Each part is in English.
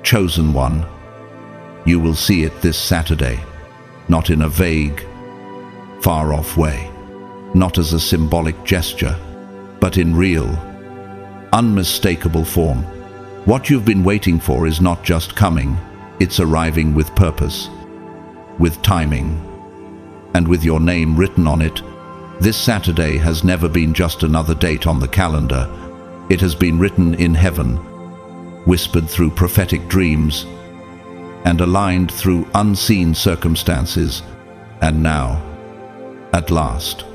chosen one. You will see it this Saturday, not in a vague, far-off way, not as a symbolic gesture, but in real, unmistakable form. What you've been waiting for is not just coming, it's arriving with purpose, with timing, and with your name written on it. This Saturday has never been just another date on the calendar. It has been written in heaven, whispered through prophetic dreams, and aligned through unseen circumstances. And now, at last,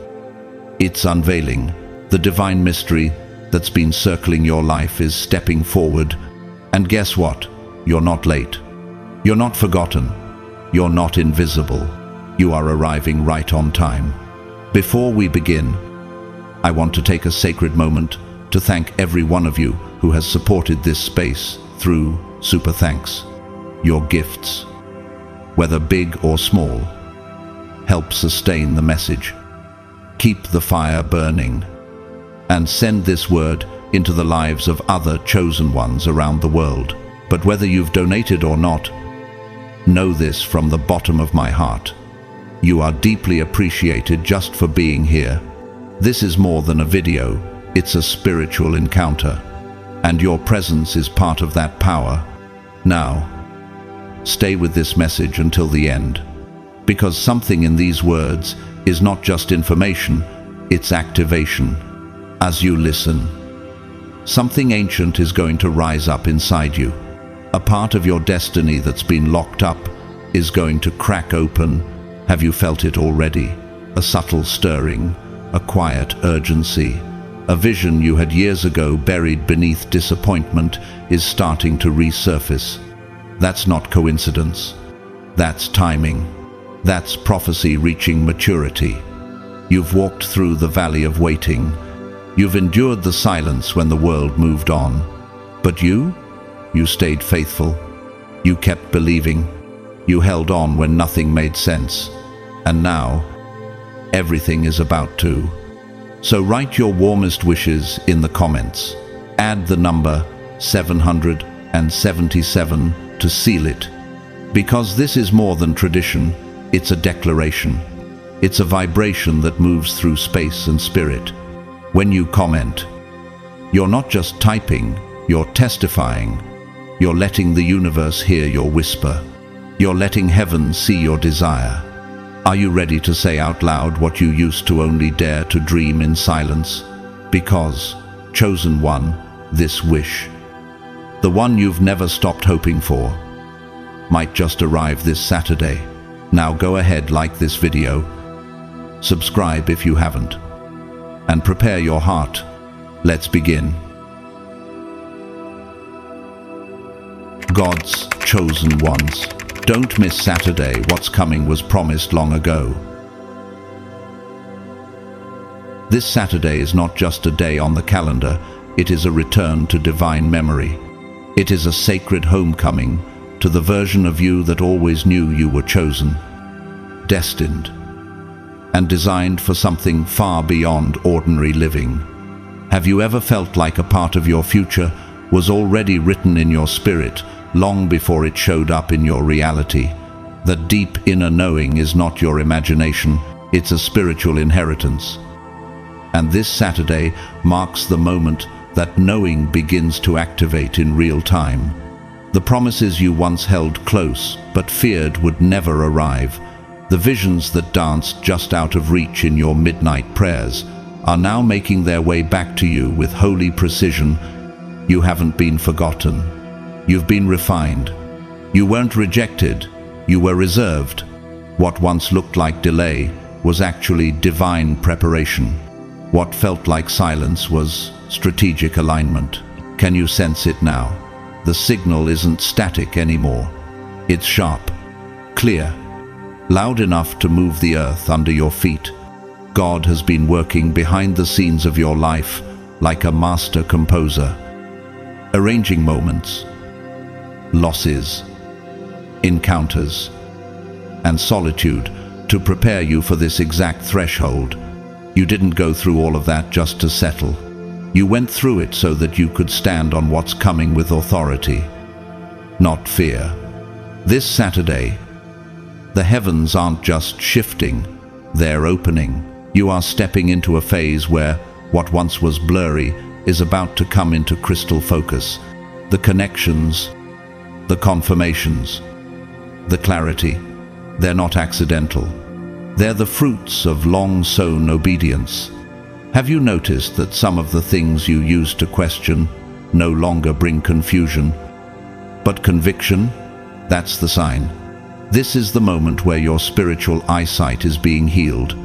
it's unveiling. The divine mystery that's been circling your life is stepping forward. And guess what? You're not late. You're not forgotten. You're not invisible. You are arriving right on time. Before we begin, I want to take a sacred moment to thank every one of you who has supported this space through super thanks. Your gifts, whether big or small, help sustain the message, keep the fire burning, and send this word into the lives of other chosen ones around the world. But whether you've donated or not, know this from the bottom of my heart. You are deeply appreciated just for being here. This is more than a video, it's a spiritual encounter, and your presence is part of that power. Now, stay with this message until the end, because something in these words is not just information, it's activation. As you listen, something ancient is going to rise up inside you. A part of your destiny that's been locked up is going to crack open. Have you felt it already? A subtle stirring, a quiet urgency. A vision you had years ago buried beneath disappointment is starting to resurface. That's not coincidence. That's timing. That's prophecy reaching maturity. You've walked through the valley of waiting. You've endured the silence when the world moved on. But you stayed faithful. You kept believing. You held on when nothing made sense. And now, everything is about to. So write your warmest wishes in the comments. Add the number 777 to seal it. Because this is more than tradition, it's a declaration. It's a vibration that moves through space and spirit. When you comment, you're not just typing, you're testifying. You're letting the universe hear your whisper. You're letting heaven see your desire. Are you ready to say out loud what you used to only dare to dream in silence? Because, chosen one, this wish, the one you've never stopped hoping for, might just arrive this Saturday. Now go ahead, like this video, subscribe if you haven't, and prepare your heart. Let's begin. God's chosen ones. Don't miss Saturday. What's coming was promised long ago. This Saturday is not just a day on the calendar, it is a return to divine memory. It is a sacred homecoming to the version of you that always knew you were chosen, destined, and designed for something far beyond ordinary living. Have you ever felt like a part of your future was already written in your spirit long before it showed up in your reality? That deep inner knowing is not your imagination, it's a spiritual inheritance. And this Saturday marks the moment that knowing begins to activate in real time. The promises you once held close but feared would never arrive, the visions that danced just out of reach in your midnight prayers, are now making their way back to you with holy precision. You haven't been forgotten. You've been refined. You weren't rejected. You were reserved. What once looked like delay was actually divine preparation. What felt like silence was strategic alignment. Can you sense it now? The signal isn't static anymore. It's sharp, clear, loud enough to move the earth under your feet. God has been working behind the scenes of your life like a master composer, arranging moments, losses, encounters, and solitude to prepare you for this exact threshold. You didn't go through all of that just to settle. You went through it so that you could stand on what's coming with authority. not fear. This Saturday, the heavens aren't just shifting, they're opening. You are stepping into a phase where what once was blurry is about to come into crystal focus. The connections, the confirmations, the clarity, they're not accidental. They're the fruits of long-sown obedience. Have you noticed that some of the things you used to question no longer bring confusion, but conviction? That's the sign. This is the moment where your spiritual eyesight is being healed.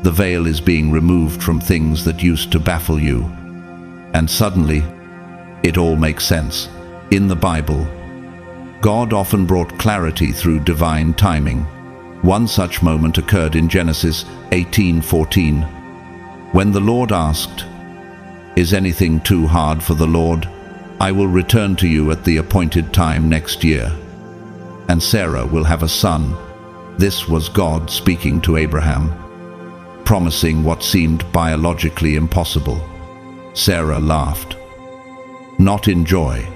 The veil is being removed from things that used to baffle you. And suddenly, it all makes sense. In the Bible, God often brought clarity through divine timing. One such moment occurred in Genesis 18:14, when the Lord asked, "Is anything too hard for the Lord? I will return to you at the appointed time next year, and Sarah will have a son." This was God speaking to Abraham, promising what seemed biologically impossible. Sarah laughed, not in joy,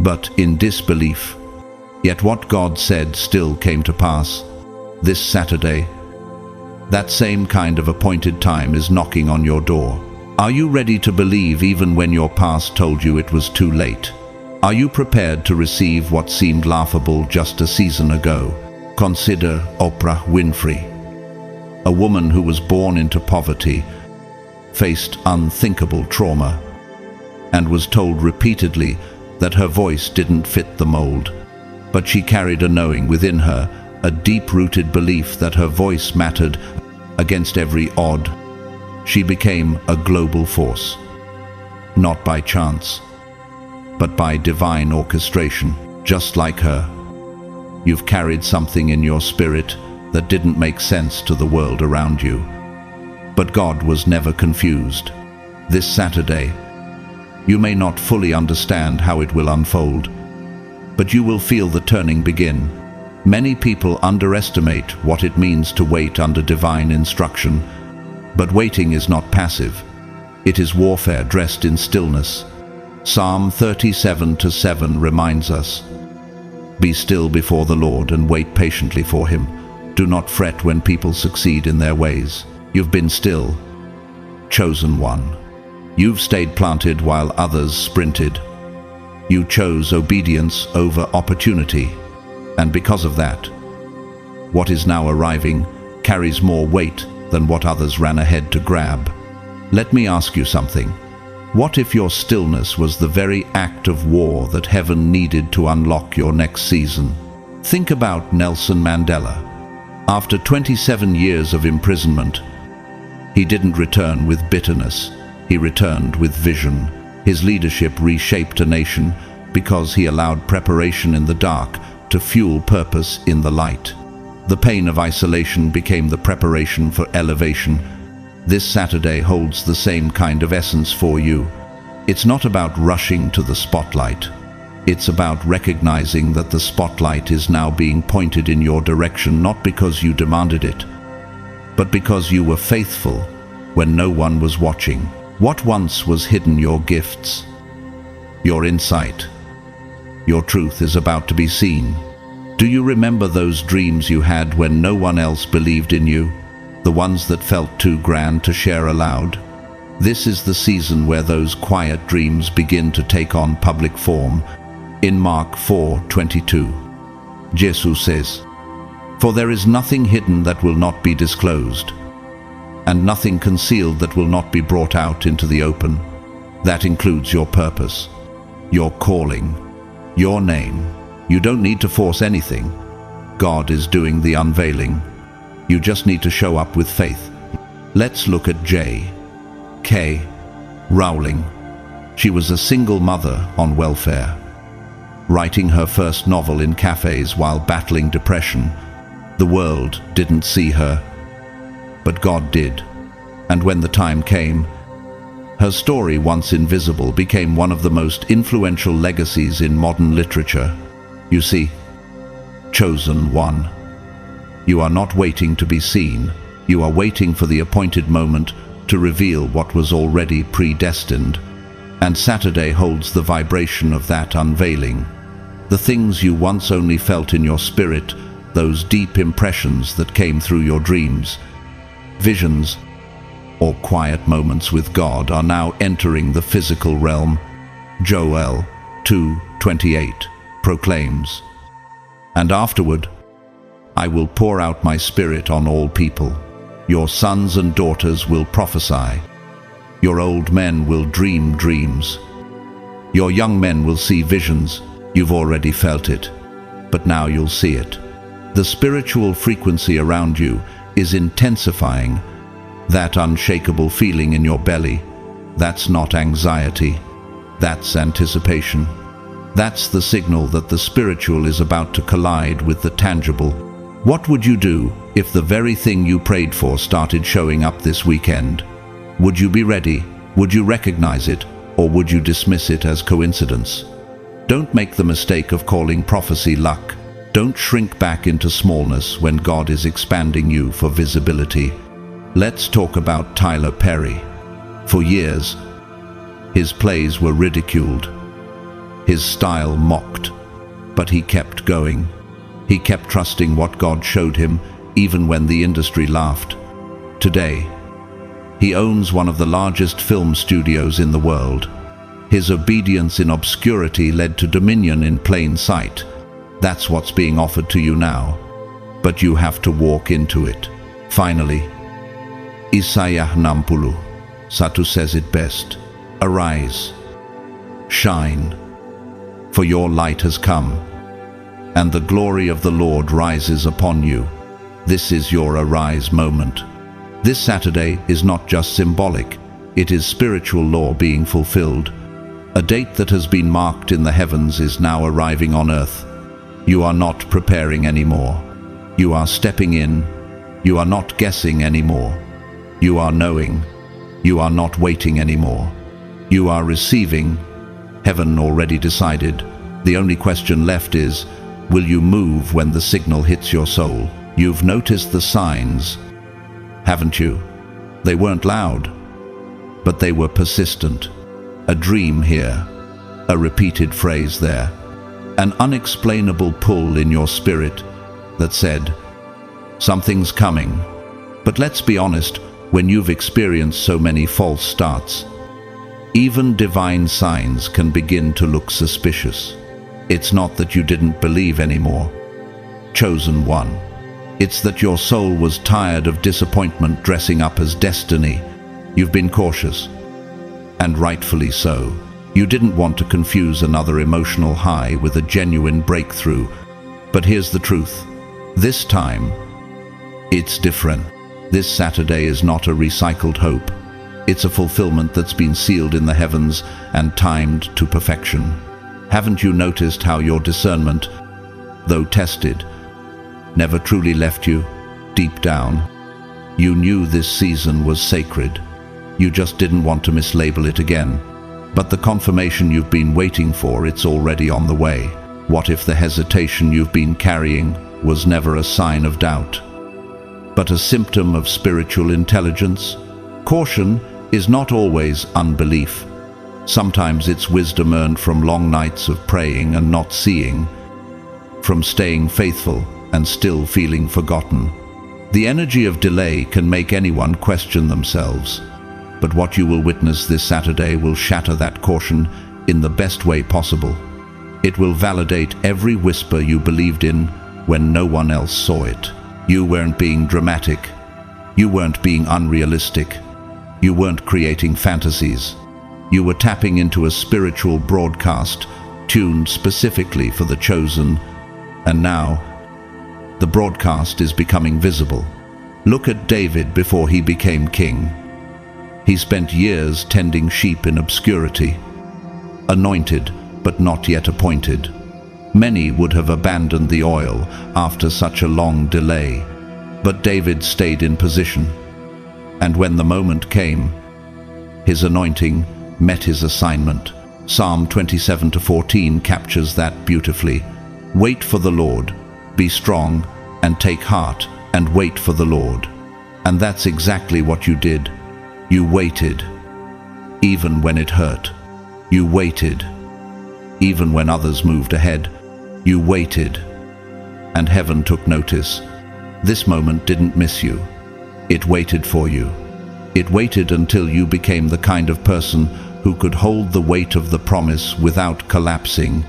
but in disbelief. Yet what God said still came to pass. This Saturday, that same kind of appointed time is knocking on your door. Are you ready to believe even when your past told you it was too late? Are you prepared to receive what seemed laughable just a season ago? Consider Oprah Winfrey, a woman who was born into poverty, faced unthinkable trauma, and was told repeatedly that her voice didn't fit the mold. But she carried a knowing within her, a deep-rooted belief that her voice mattered against every odd. She became a global force, not by chance, but by divine orchestration. Just like her, you've carried something in your spirit that didn't make sense to the world around you. But God was never confused. This Saturday, you may not fully understand how it will unfold, but you will feel the turning begin. Many people underestimate what it means to wait under divine instruction, but waiting is not passive. It is warfare dressed in stillness. Psalm 37:7 reminds us, "Be still before the Lord and wait patiently for him. Do not fret when people succeed in their ways." You've been still, chosen one. You've stayed planted while others sprinted. You chose obedience over opportunity, and because of that, what is now arriving carries more weight than what others ran ahead to grab. Let me ask you something. What if your stillness was the very act of war that heaven needed to unlock your next season? Think about Nelson Mandela. After 27 years of imprisonment, he didn't return with bitterness. He returned with vision. His leadership reshaped a nation because he allowed preparation in the dark to fuel purpose in the light. The pain of isolation became the preparation for elevation. This Saturday holds the same kind of essence for you. It's not about rushing to the spotlight. It's about recognizing that the spotlight is now being pointed in your direction, not because you demanded it, but because you were faithful when no one was watching. What once was hidden, your gifts, your insight, your truth is about to be seen. Do you remember those dreams you had when no one else believed in you? The ones that felt too grand to share aloud? This is the season where those quiet dreams begin to take on public form. In Mark 4:22, Jesus says, "For there is nothing hidden that will not be disclosed, and nothing concealed that will not be brought out into the open." That includes your purpose, your calling, your name. You don't need to force anything. God is doing the unveiling. You just need to show up with faith. Let's look at J.K. Rowling. She was a single mother on welfare, writing her first novel in cafes while battling depression. The world didn't see her, but God did. And when the time came, her story, once invisible, became one of the most influential legacies in modern literature. You see, chosen one. You are not waiting to be seen. You are waiting for the appointed moment to reveal what was already predestined. And Saturday holds the vibration of that unveiling. The things you once only felt in your spirit, those deep impressions that came through your dreams, visions, or quiet moments with God are now entering the physical realm. Joel 2:28 proclaims, "And afterward, I will pour out my spirit on all people. Your sons and daughters will prophesy. Your old men will dream dreams. Your young men will see visions." You've already felt it, but now you'll see it. The spiritual frequency around you is intensifying. That unshakable feeling in your belly, that's not anxiety, that's anticipation. That's the signal that the spiritual is about to collide with the tangible. What would you do if the very thing you prayed for started showing up this weekend? Would you be ready? Would you recognize it? Or would you dismiss it as coincidence? Don't make the mistake of calling prophecy luck. Don't shrink back into smallness when God is expanding you for visibility. Let's talk about Tyler Perry. For years, his plays were ridiculed, his style mocked, but he kept going. He kept trusting what God showed him, even when the industry laughed. Today, he owns one of the largest film studios in the world. His obedience in obscurity led to dominion in plain sight. That's what's being offered to you now, but you have to walk into it. Finally, Isaiah 60:1 says it best, "Arise, shine, for your light has come, and the glory of the Lord rises upon you." This is your arise moment. This Saturday is not just symbolic, it is spiritual law being fulfilled. A date that has been marked in the heavens is now arriving on earth. You are not preparing anymore. You are stepping in. You are not guessing anymore. You are knowing. You are not waiting anymore. You are receiving. Heaven already decided. The only question left is, will you move when the signal hits your soul? You've noticed the signs, haven't you? They weren't loud, but they were persistent. A dream here, a repeated phrase there, an unexplainable pull in your spirit that said, something's coming. But let's be honest, when you've experienced so many false starts, even divine signs can begin to look suspicious. It's not that you didn't believe anymore, chosen one. It's that your soul was tired of disappointment dressing up as destiny. You've been cautious, and rightfully so. You didn't want to confuse another emotional high with a genuine breakthrough. But here's the truth. This time, it's different. This Saturday is not a recycled hope. It's a fulfillment that's been sealed in the heavens and timed to perfection. Haven't you noticed how your discernment, though tested, never truly left you? Deep down, you knew this season was sacred. You just didn't want to mislabel it again. But the confirmation you've been waiting for, it's already on the way. What if the hesitation you've been carrying was never a sign of doubt, but a symptom of spiritual intelligence? Caution is not always unbelief. Sometimes it's wisdom earned from long nights of praying and not seeing, from staying faithful and still feeling forgotten. The energy of delay can make anyone question themselves. But what you will witness this Saturday will shatter that caution in the best way possible. It will validate every whisper you believed in when no one else saw it. You weren't being dramatic. You weren't being unrealistic. You weren't creating fantasies. You were tapping into a spiritual broadcast tuned specifically for the chosen. And now, the broadcast is becoming visible. Look at David before he became king. He spent years tending sheep in obscurity, anointed but not yet appointed. Many would have abandoned the oil after such a long delay, but David stayed in position. And when the moment came, his anointing met his assignment. Psalm 27:14 captures that beautifully. Wait for the Lord, be strong, and take heart, and wait for the Lord. And that's exactly what you did. You waited, even when it hurt. You waited, even when others moved ahead. You waited, and heaven took notice. This moment didn't miss you. It waited for you. It waited until you became the kind of person who could hold the weight of the promise without collapsing.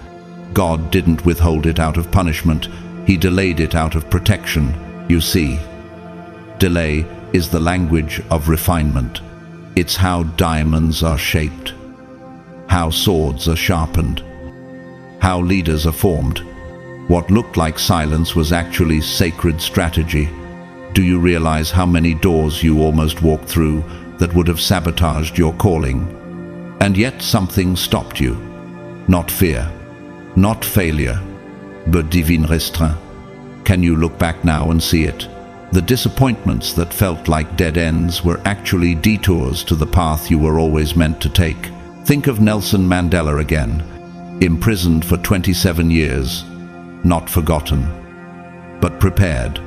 God didn't withhold it out of punishment. He delayed it out of protection. You see, delay is the language of refinement. It's how diamonds are shaped, how swords are sharpened, how leaders are formed. What looked like silence was actually sacred strategy. Do you realize how many doors you almost walked through that would have sabotaged your calling? And yet something stopped you. Not fear, not failure, but divine restreint. Can you look back now and see it? The disappointments that felt like dead ends were actually detours to the path you were always meant to take. Think of Nelson Mandela again, imprisoned for 27 years, not forgotten, but prepared.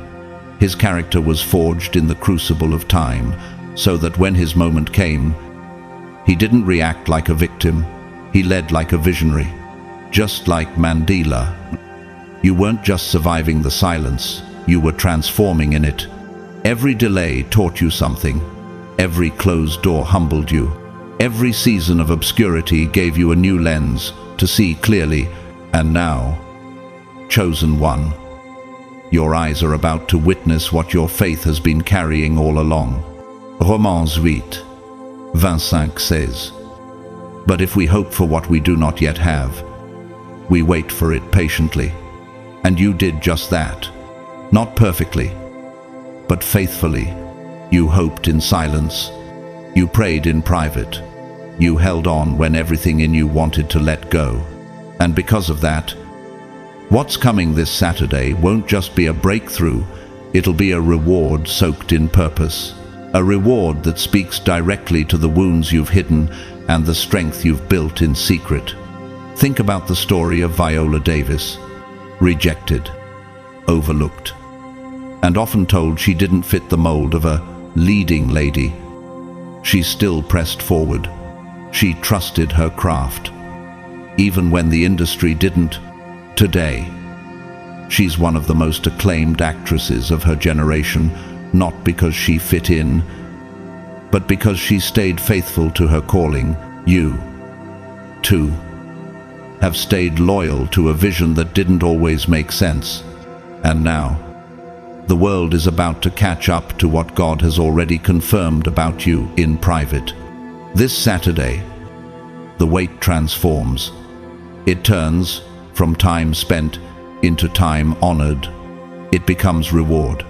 His character was forged in the crucible of time, so that when his moment came, he didn't react like a victim, he led like a visionary. Just like Mandela, you weren't just surviving the silence, you were transforming in it. Every delay taught you something. Every closed door humbled you. Every season of obscurity gave you a new lens to see clearly. And now, chosen one, your eyes are about to witness what your faith has been carrying all along. Romans 8, 25 says, "But if we hope for what we do not yet have, we wait for it patiently." And you did just that. Not perfectly, but faithfully. You hoped in silence. You prayed in private. You held on when everything in you wanted to let go. And because of that, what's coming this Saturday won't just be a breakthrough, it'll be a reward soaked in purpose. A reward that speaks directly to the wounds you've hidden and the strength you've built in secret. Think about the story of Viola Davis. Rejected, overlooked, and often told she didn't fit the mold of a leading lady. She still pressed forward. She trusted her craft, even when the industry didn't. Today, she's one of the most acclaimed actresses of her generation, not because she fit in, but because she stayed faithful to her calling. You, too, have stayed loyal to a vision that didn't always make sense. And now, the world is about to catch up to what God has already confirmed about you in private. This Saturday, the wait transforms. It turns from time spent into time honored. It becomes reward,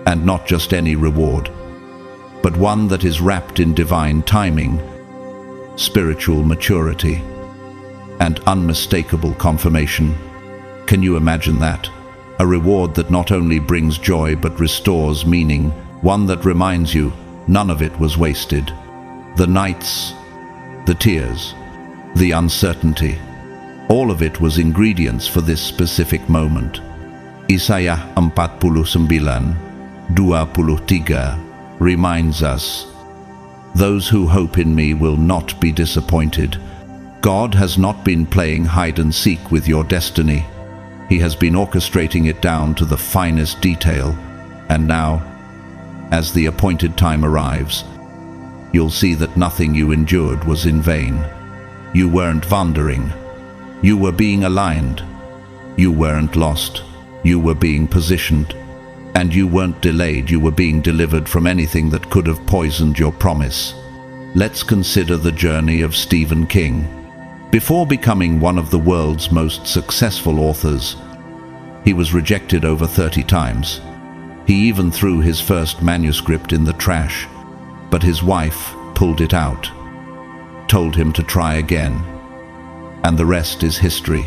and not just any reward, but one that is wrapped in divine timing, spiritual maturity, and unmistakable confirmation. Can you imagine that? A reward that not only brings joy but restores meaning, one that reminds you none of it was wasted. The nights, the tears, the uncertainty, all of it was ingredients for this specific moment. Isaiah 49, 23 reminds us, "Those who hope in me will not be disappointed." God has not been playing hide and seek with your destiny. He has been orchestrating it down to the finest detail. And now, as the appointed time arrives, you'll see that nothing you endured was in vain. You weren't wandering. You were being aligned. You weren't lost. You were being positioned. And you weren't delayed. You were being delivered from anything that could have poisoned your promise. Let's consider the journey of Stephen King. Before becoming one of the world's most successful authors, he was rejected over 30 times. He even threw his first manuscript in the trash, but his wife pulled it out, told him to try again, and the rest is history.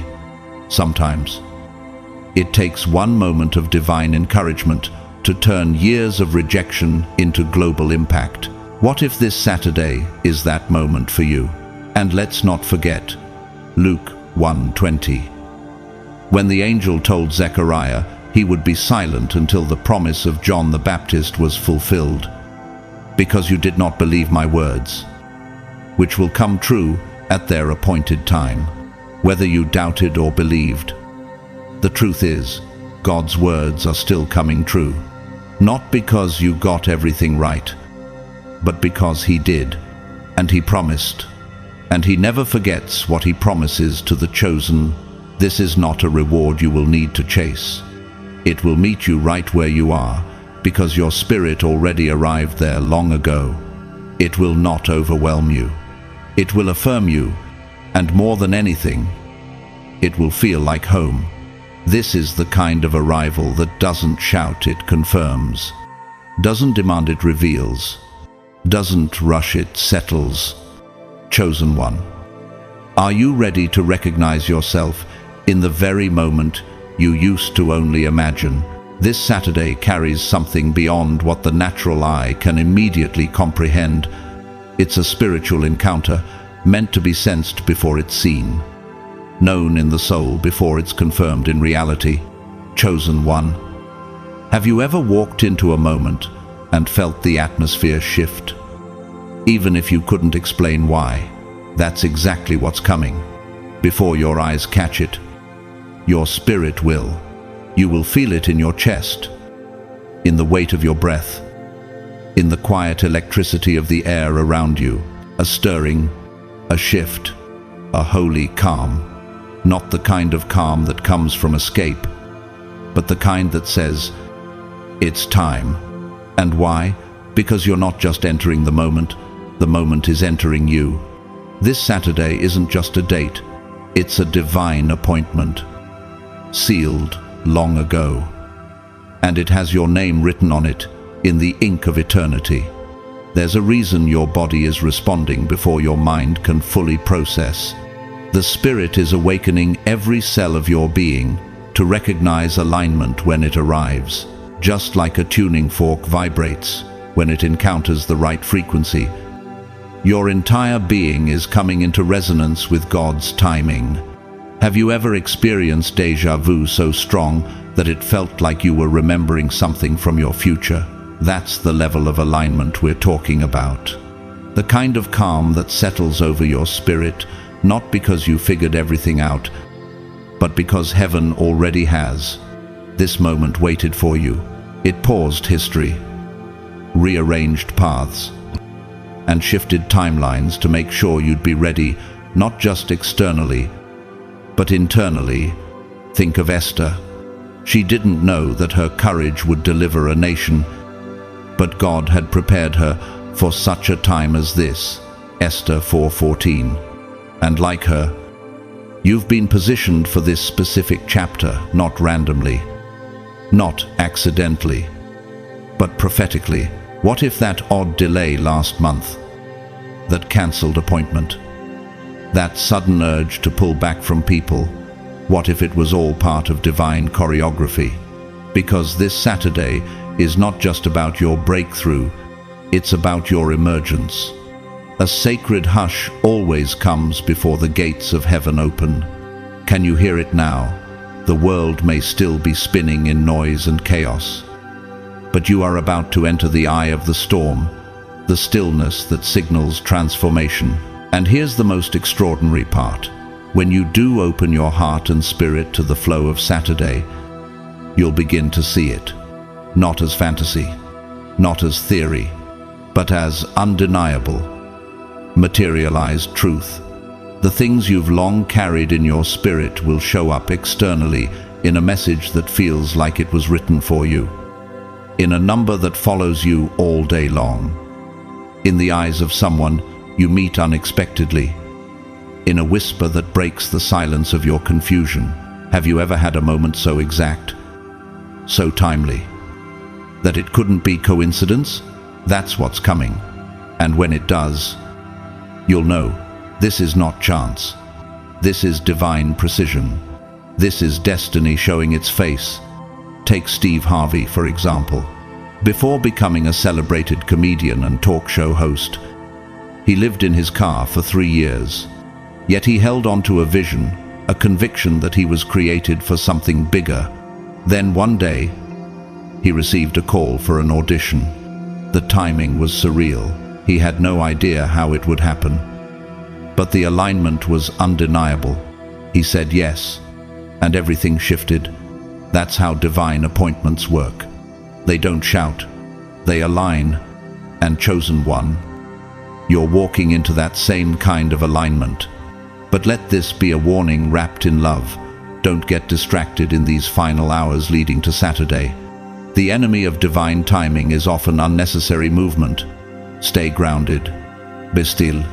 Sometimes it takes one moment of divine encouragement to turn years of rejection into global impact. What if this Saturday is that moment for you? And let's not forget Luke 1:20. When the angel told Zechariah he would be silent until the promise of John the Baptist was fulfilled. "Because you did not believe my words, which will come true at their appointed time." Whether you doubted or believed, The truth is, God's words are still coming true. Not because you got everything right, but because He did, and He promised. And He never forgets what He promises to the chosen. This is not a reward you will need to chase. It will meet you right where you are, because your spirit already arrived there long ago. It will not overwhelm you. It will affirm you, and more than anything, it will feel like home. This is the kind of arrival that doesn't shout, it confirms. Doesn't demand, it reveals. Doesn't rush, it settles. Chosen one. Are you ready to recognize yourself in the very moment you used to only imagine? This Saturday carries something beyond what the natural eye can immediately comprehend. It's a spiritual encounter meant to be sensed before it's seen, known in the soul before it's confirmed in reality. Chosen one. Have you ever walked into a moment and felt the atmosphere shift? Even if you couldn't explain why, that's exactly what's coming. Before your eyes catch it, your spirit will. You will feel it in your chest, in the weight of your breath, in the quiet electricity of the air around you. A stirring, a shift, a holy calm. Not the kind of calm that comes from escape, but the kind that says, it's time. And why? Because you're not just entering the moment is entering you. This Saturday isn't just a date, it's a divine appointment, sealed long ago. And it has your name written on it in the ink of eternity. There's a reason your body is responding before your mind can fully process. The Spirit is awakening every cell of your being to recognize alignment when it arrives. Just like a tuning fork vibrates when it encounters the right frequency, your entire being is coming into resonance with God's timing. Have you ever experienced déjà vu so strong that it felt like you were remembering something from your future? That's the level of alignment we're talking about. The kind of calm that settles over your spirit, not because you figured everything out, but because heaven already has. This moment waited for you. It paused history, rearranged paths, and shifted timelines to make sure you'd be ready, not just externally, but internally. Think of Esther. She didn't know that her courage would deliver a nation, but God had prepared her for such a time as this. Esther 4:14. And like her, you've been positioned for this specific chapter, not randomly, not accidentally, but prophetically. What if that odd delay last month, that cancelled appointment, that sudden urge to pull back from people, what if it was all part of divine choreography? Because this Saturday is not just about your breakthrough, it's about your emergence. A sacred hush always comes before the gates of heaven open. Can you hear it now? The world may still be spinning in noise and chaos, but you are about to enter the eye of the storm, the stillness that signals transformation. And here's the most extraordinary part. When you do open your heart and spirit to the flow of Saturday, you'll begin to see it, not as fantasy, not as theory, but as undeniable, materialized truth. The things you've long carried in your spirit will show up externally in a message that feels like it was written for you, in a number that follows you all day long, in the eyes of someone you meet unexpectedly, in a whisper that breaks the silence of your confusion. Have you ever had a moment so exact, so timely, that it couldn't be coincidence? That's what's coming. And when it does, you'll know this is not chance. This is divine precision. This is destiny showing its face. Take Steve Harvey, for example. Before becoming a celebrated comedian and talk show host, he lived in his car for 3 years. Yet he held on to a vision, a conviction that he was created for something bigger. Then one day, he received a call for an audition. The timing was surreal. He had no idea how it would happen. But the alignment was undeniable. He said yes, and everything shifted. That's how divine appointments work. They don't shout, they align. And chosen one, you're walking into that same kind of alignment. But let this be a warning wrapped in love. Don't get distracted in these final hours leading to Saturday. The enemy of divine timing is often unnecessary movement. Stay grounded, be still,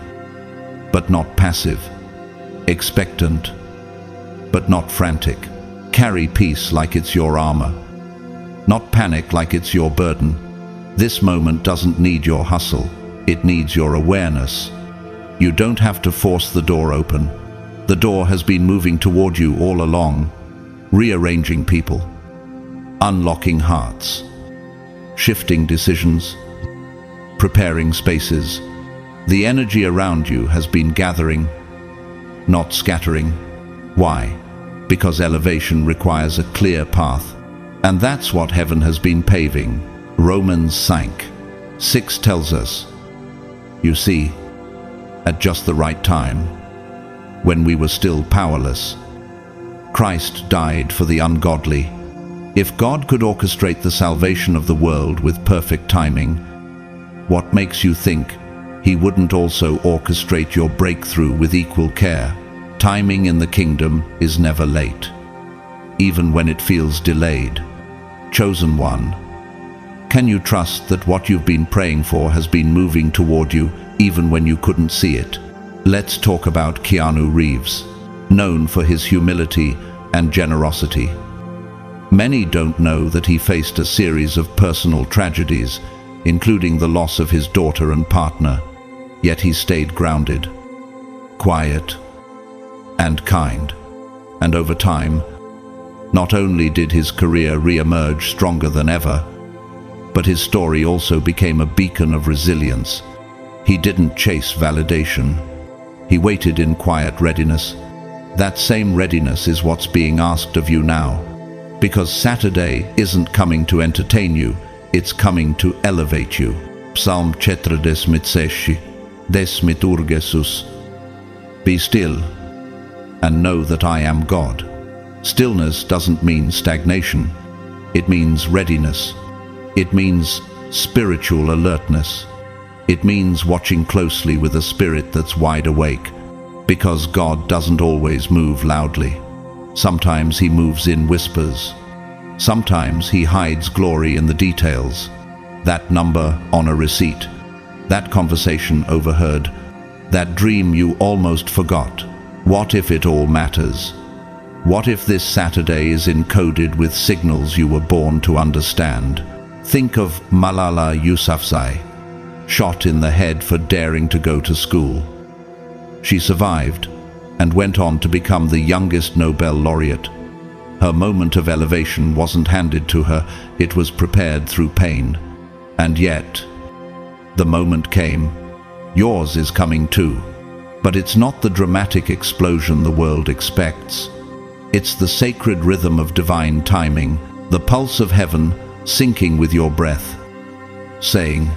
but not passive, expectant, but not frantic. Carry peace like it's your armor, not panic like it's your burden. This moment doesn't need your hustle, it needs your awareness. You don't have to force the door open. The door has been moving toward you all along, rearranging people, unlocking hearts, shifting decisions, preparing spaces. The energy around you has been gathering, not scattering. Why? Because elevation requires a clear path, and that's what heaven has been paving. Romans 6 tells us, you see, at just the right time, when we were still powerless, Christ died for the ungodly. If God could orchestrate the salvation of the world with perfect timing, what makes you think He wouldn't also orchestrate your breakthrough with equal care? Timing in the kingdom is never late, even when it feels delayed. Chosen one, can you trust that what you've been praying for has been moving toward you even when you couldn't see it? Let's talk about Keanu Reeves, known for his humility and generosity. Many don't know that he faced a series of personal tragedies, including the loss of his daughter and partner, yet he stayed grounded, quiet, and kind. And over time, not only did his career re-emerge stronger than ever, but his story also became a beacon of resilience. He didn't chase validation. He waited in quiet readiness. That same readiness is what's being asked of you now. Because Saturday isn't coming to entertain you, it's coming to elevate you. Psalm 46, Desmiturgesus. Be still and know that I am God. Stillness doesn't mean stagnation. It means readiness. It means spiritual alertness. It means watching closely with a spirit that's wide awake. Because God doesn't always move loudly. Sometimes He moves in whispers. Sometimes He hides glory in the details. That number on a receipt. That conversation overheard. That dream you almost forgot. What if it all matters? What if this Saturday is encoded with signals you were born to understand? Think of Malala Yousafzai, shot in the head for daring to go to school. She survived and went on to become the youngest Nobel laureate. Her moment of elevation wasn't handed to her, it was prepared through pain. And yet, the moment came. Yours is coming too. But it's not the dramatic explosion the world expects. It's the sacred rhythm of divine timing, the pulse of heaven syncing with your breath, saying,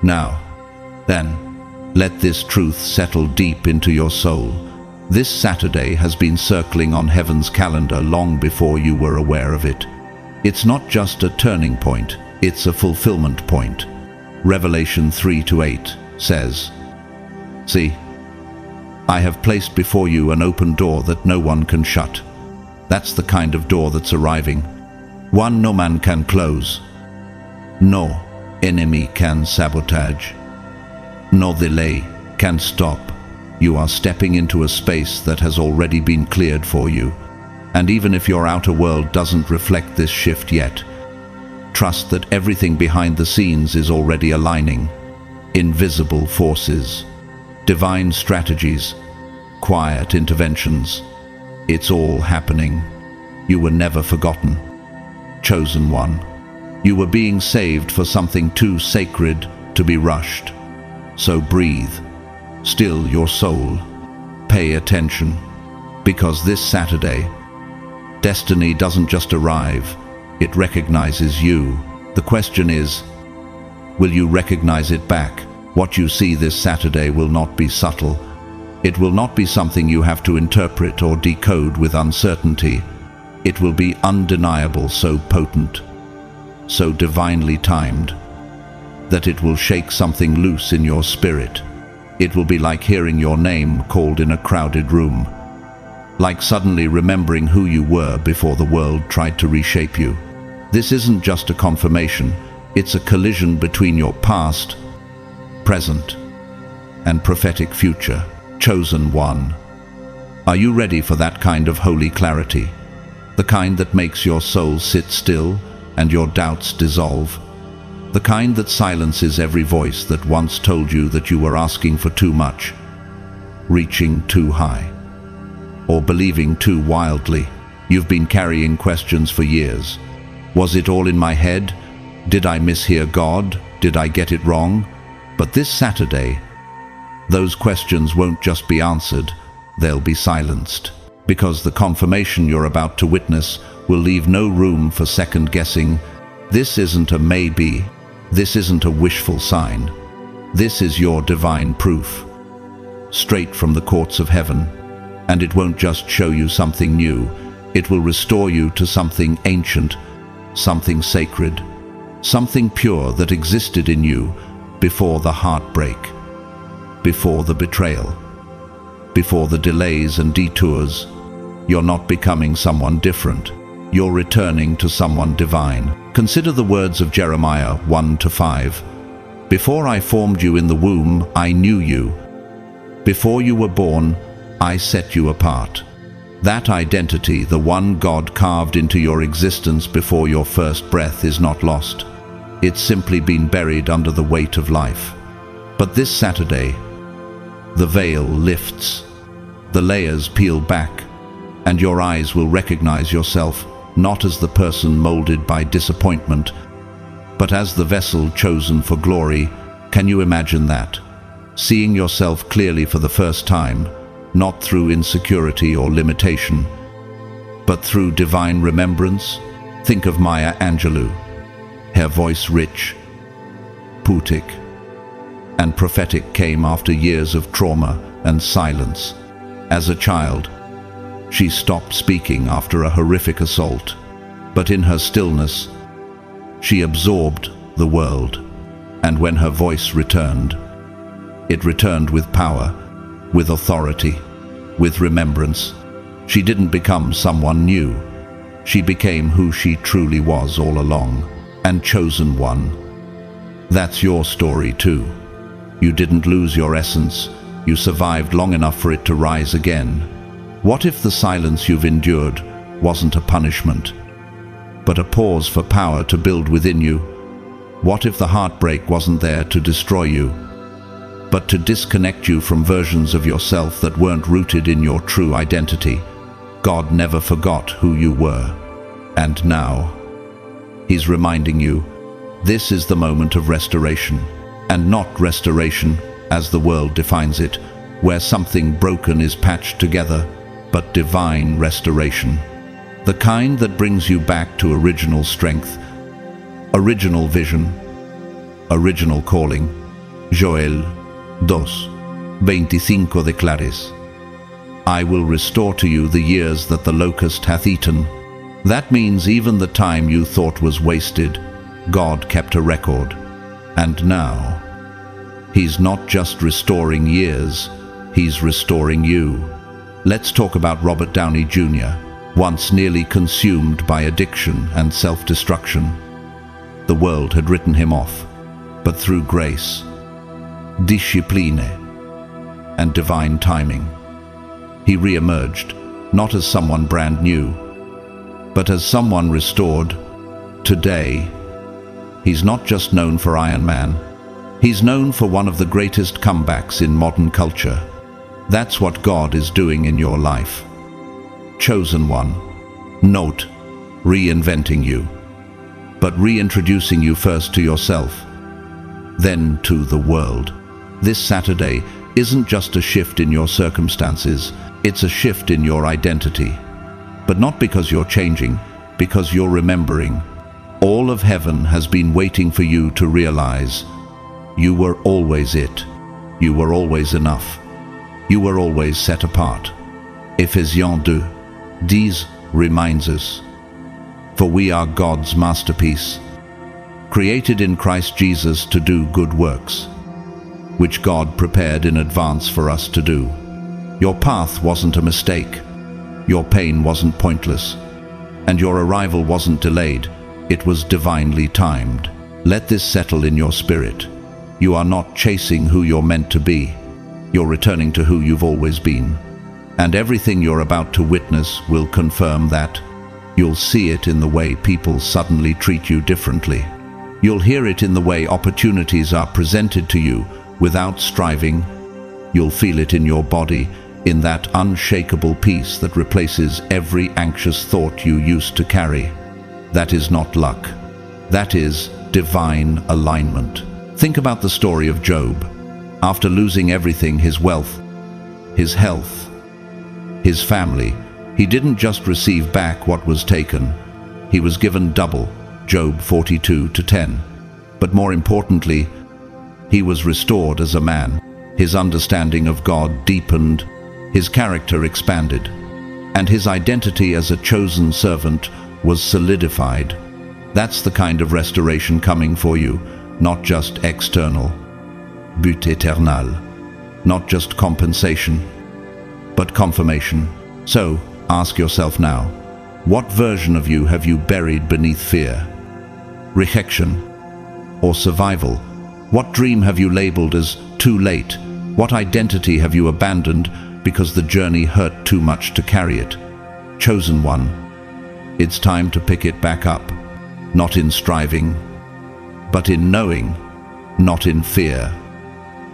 now, then, let this truth settle deep into your soul. This Saturday has been circling on heaven's calendar long before you were aware of it. It's not just a turning point, it's a fulfillment point. Revelation 3-8 says, see, I have placed before you an open door that no one can shut. That's the kind of door that's arriving. One no man can close. No enemy can sabotage. No delay can stop. You are stepping into a space that has already been cleared for you. And even if your outer world doesn't reflect this shift yet, trust that everything behind the scenes is already aligning. Invisible forces, divine strategies, quiet interventions. It's all happening. You were never forgotten. Chosen one. You were being saved for something too sacred to be rushed. So breathe. Still your soul. Pay attention. Because this Saturday, destiny doesn't just arrive, it recognizes you. The question is, will you recognize it back? What you see this Saturday will not be subtle. It will not be something you have to interpret or decode with uncertainty. It will be undeniable, so potent, so divinely timed, that it will shake something loose in your spirit. It will be like hearing your name called in a crowded room, like suddenly remembering who you were before the world tried to reshape you. This isn't just a confirmation, it's a collision between your past, present, and prophetic future. Chosen one. Are you ready for that kind of holy clarity? The kind that makes your soul sit still and your doubts dissolve? The kind that silences every voice that once told you that you were asking for too much, reaching too high, or believing too wildly? You've been carrying questions for years. Was it all in my head? Did I mishear God? Did I get it wrong? But this Saturday, those questions won't just be answered, they'll be silenced. Because the confirmation you're about to witness will leave no room for second guessing. This isn't a maybe. This isn't a wishful sign. This is your divine proof, straight from the courts of heaven. And it won't just show you something new. It will restore you to something ancient, something sacred, something pure that existed in you before the heartbreak, before the betrayal, before the delays and detours. You're not becoming someone different. You're returning to someone divine. Consider the words of Jeremiah 1-5. Before I formed you in the womb, I knew you. Before you were born, I set you apart. That identity, the one God carved into your existence before your first breath, is not lost. It's simply been buried under the weight of life. But this Saturday, the veil lifts, the layers peel back, and your eyes will recognize yourself not as the person molded by disappointment, but as the vessel chosen for glory. Can you imagine that? Seeing yourself clearly for the first time, not through insecurity or limitation, but through divine remembrance? Think of Maya Angelou, her voice rich, poetic, and prophetic came after years of trauma and silence. As a child, she stopped speaking after a horrific assault, but in her stillness, she absorbed the world. And when her voice returned, it returned with power, with authority, with remembrance. She didn't become someone new. She became who she truly was all along, and chosen one. That's your story too. You didn't lose your essence. You survived long enough for it to rise again. What if the silence you've endured wasn't a punishment, but a pause for power to build within you? What if the heartbreak wasn't there to destroy you, but to disconnect you from versions of yourself that weren't rooted in your true identity? God never forgot who you were. And now, He's reminding you, this is the moment of restoration. And not restoration as the world defines it, where something broken is patched together, but divine restoration. The kind that brings you back to original strength, original vision, original calling. Joel 2:25 declares, I will restore to you the years that the locust hath eaten. That means even the time you thought was wasted, God kept a record. And now, He's not just restoring years, He's restoring you. Let's talk about Robert Downey Jr., once nearly consumed by addiction and self-destruction. The world had written him off, but through grace, discipline, and divine timing, he re-emerged, not as someone brand new, but as someone restored. Today, he's not just known for Iron Man, he's known for one of the greatest comebacks in modern culture. That's what God is doing in your life. Chosen one, not reinventing you, but reintroducing you first to yourself, then to the world. This Saturday isn't just a shift in your circumstances, it's a shift in your identity. But not because you're changing, because you're remembering. All of heaven has been waiting for you to realize you were always it. You were always enough. You were always set apart. Ephesians 2:10 reminds us, "For we are God's masterpiece, created in Christ Jesus to do good works, which God prepared in advance for us to do." Your path wasn't a mistake. Your pain wasn't pointless. And your arrival wasn't delayed. It was divinely timed. Let this settle in your spirit. You are not chasing who you're meant to be. You're returning to who you've always been. And everything you're about to witness will confirm that. You'll see it in the way people suddenly treat you differently. You'll hear it in the way opportunities are presented to you without striving. You'll feel it in your body, in that unshakable peace that replaces every anxious thought you used to carry. That is not luck. That is divine alignment. Think about the story of Job. After losing everything, his wealth, his health, his family, he didn't just receive back what was taken. He was given double, Job 42:10. But more importantly, he was restored as a man. His understanding of God deepened, his character expanded, and his identity as a chosen servant was solidified. That's the kind of restoration coming for you, not just external, but éternel, not just compensation, but confirmation. So, ask yourself now, what version of you have you buried beneath fear, rejection, or survival? What dream have you labeled as too late? What identity have you abandoned because the journey hurt too much to carry it? Chosen one, it's time to pick it back up, not in striving, but in knowing, not in fear,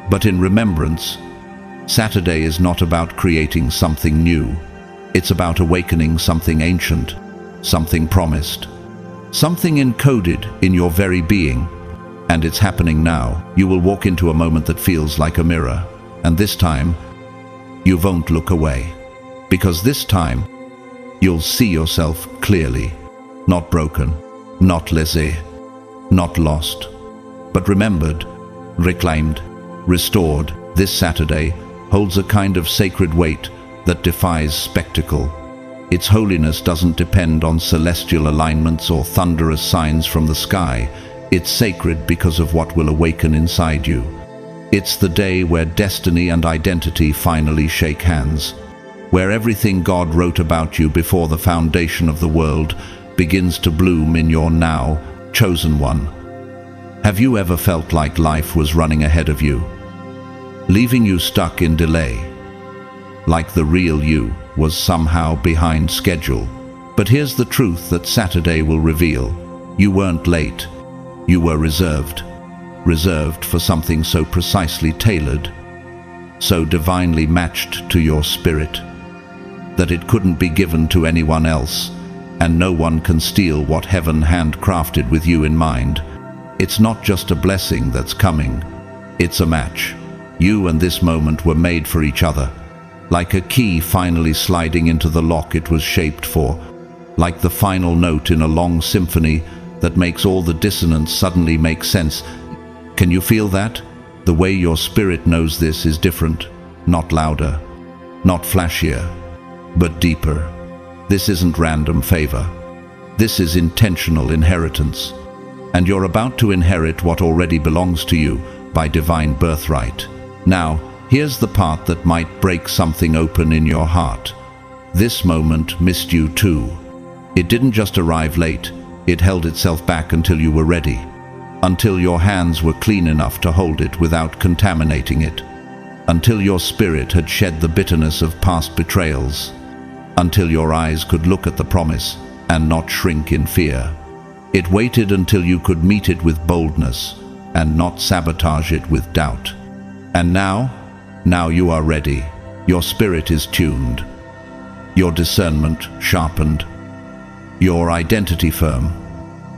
but in remembrance. Saturday is not about creating something new. It's about awakening something ancient, something promised, something encoded in your very being. And it's happening now. You will walk into a moment that feels like a mirror. And this time, you won't look away. Because this time, you'll see yourself clearly. Not broken, not laissé, not lost, but remembered, reclaimed, restored. This Saturday holds a kind of sacred weight that defies spectacle. Its holiness doesn't depend on celestial alignments or thunderous signs from the sky. It's sacred because of what will awaken inside you. It's the day where destiny and identity finally shake hands, where everything God wrote about you before the foundation of the world begins to bloom in your now, chosen one. Have you ever felt like life was running ahead of you, leaving you stuck in delay? Like the real you was somehow behind schedule? But here's the truth that Saturday will reveal. You weren't late. You were reserved. Reserved for something so precisely tailored, so divinely matched to your spirit, that it couldn't be given to anyone else, and no one can steal what heaven handcrafted with you in mind. It's not just a blessing that's coming, it's a match. You and this moment were made for each other, like a key finally sliding into the lock it was shaped for, like the final note in a long symphony that makes all the dissonance suddenly make sense. Can you feel that? The way your spirit knows this is different, not louder, not flashier, but deeper. This isn't random favor. This is intentional inheritance. And you're about to inherit what already belongs to you by divine birthright. Now, here's the part that might break something open in your heart. This moment missed you too. It didn't just arrive late. It held itself back until you were ready, until your hands were clean enough to hold it without contaminating it, until your spirit had shed the bitterness of past betrayals, until your eyes could look at the promise and not shrink in fear. It waited until you could meet it with boldness and not sabotage it with doubt. And now you are ready. Your spirit is tuned, your discernment sharpened, your identity firm.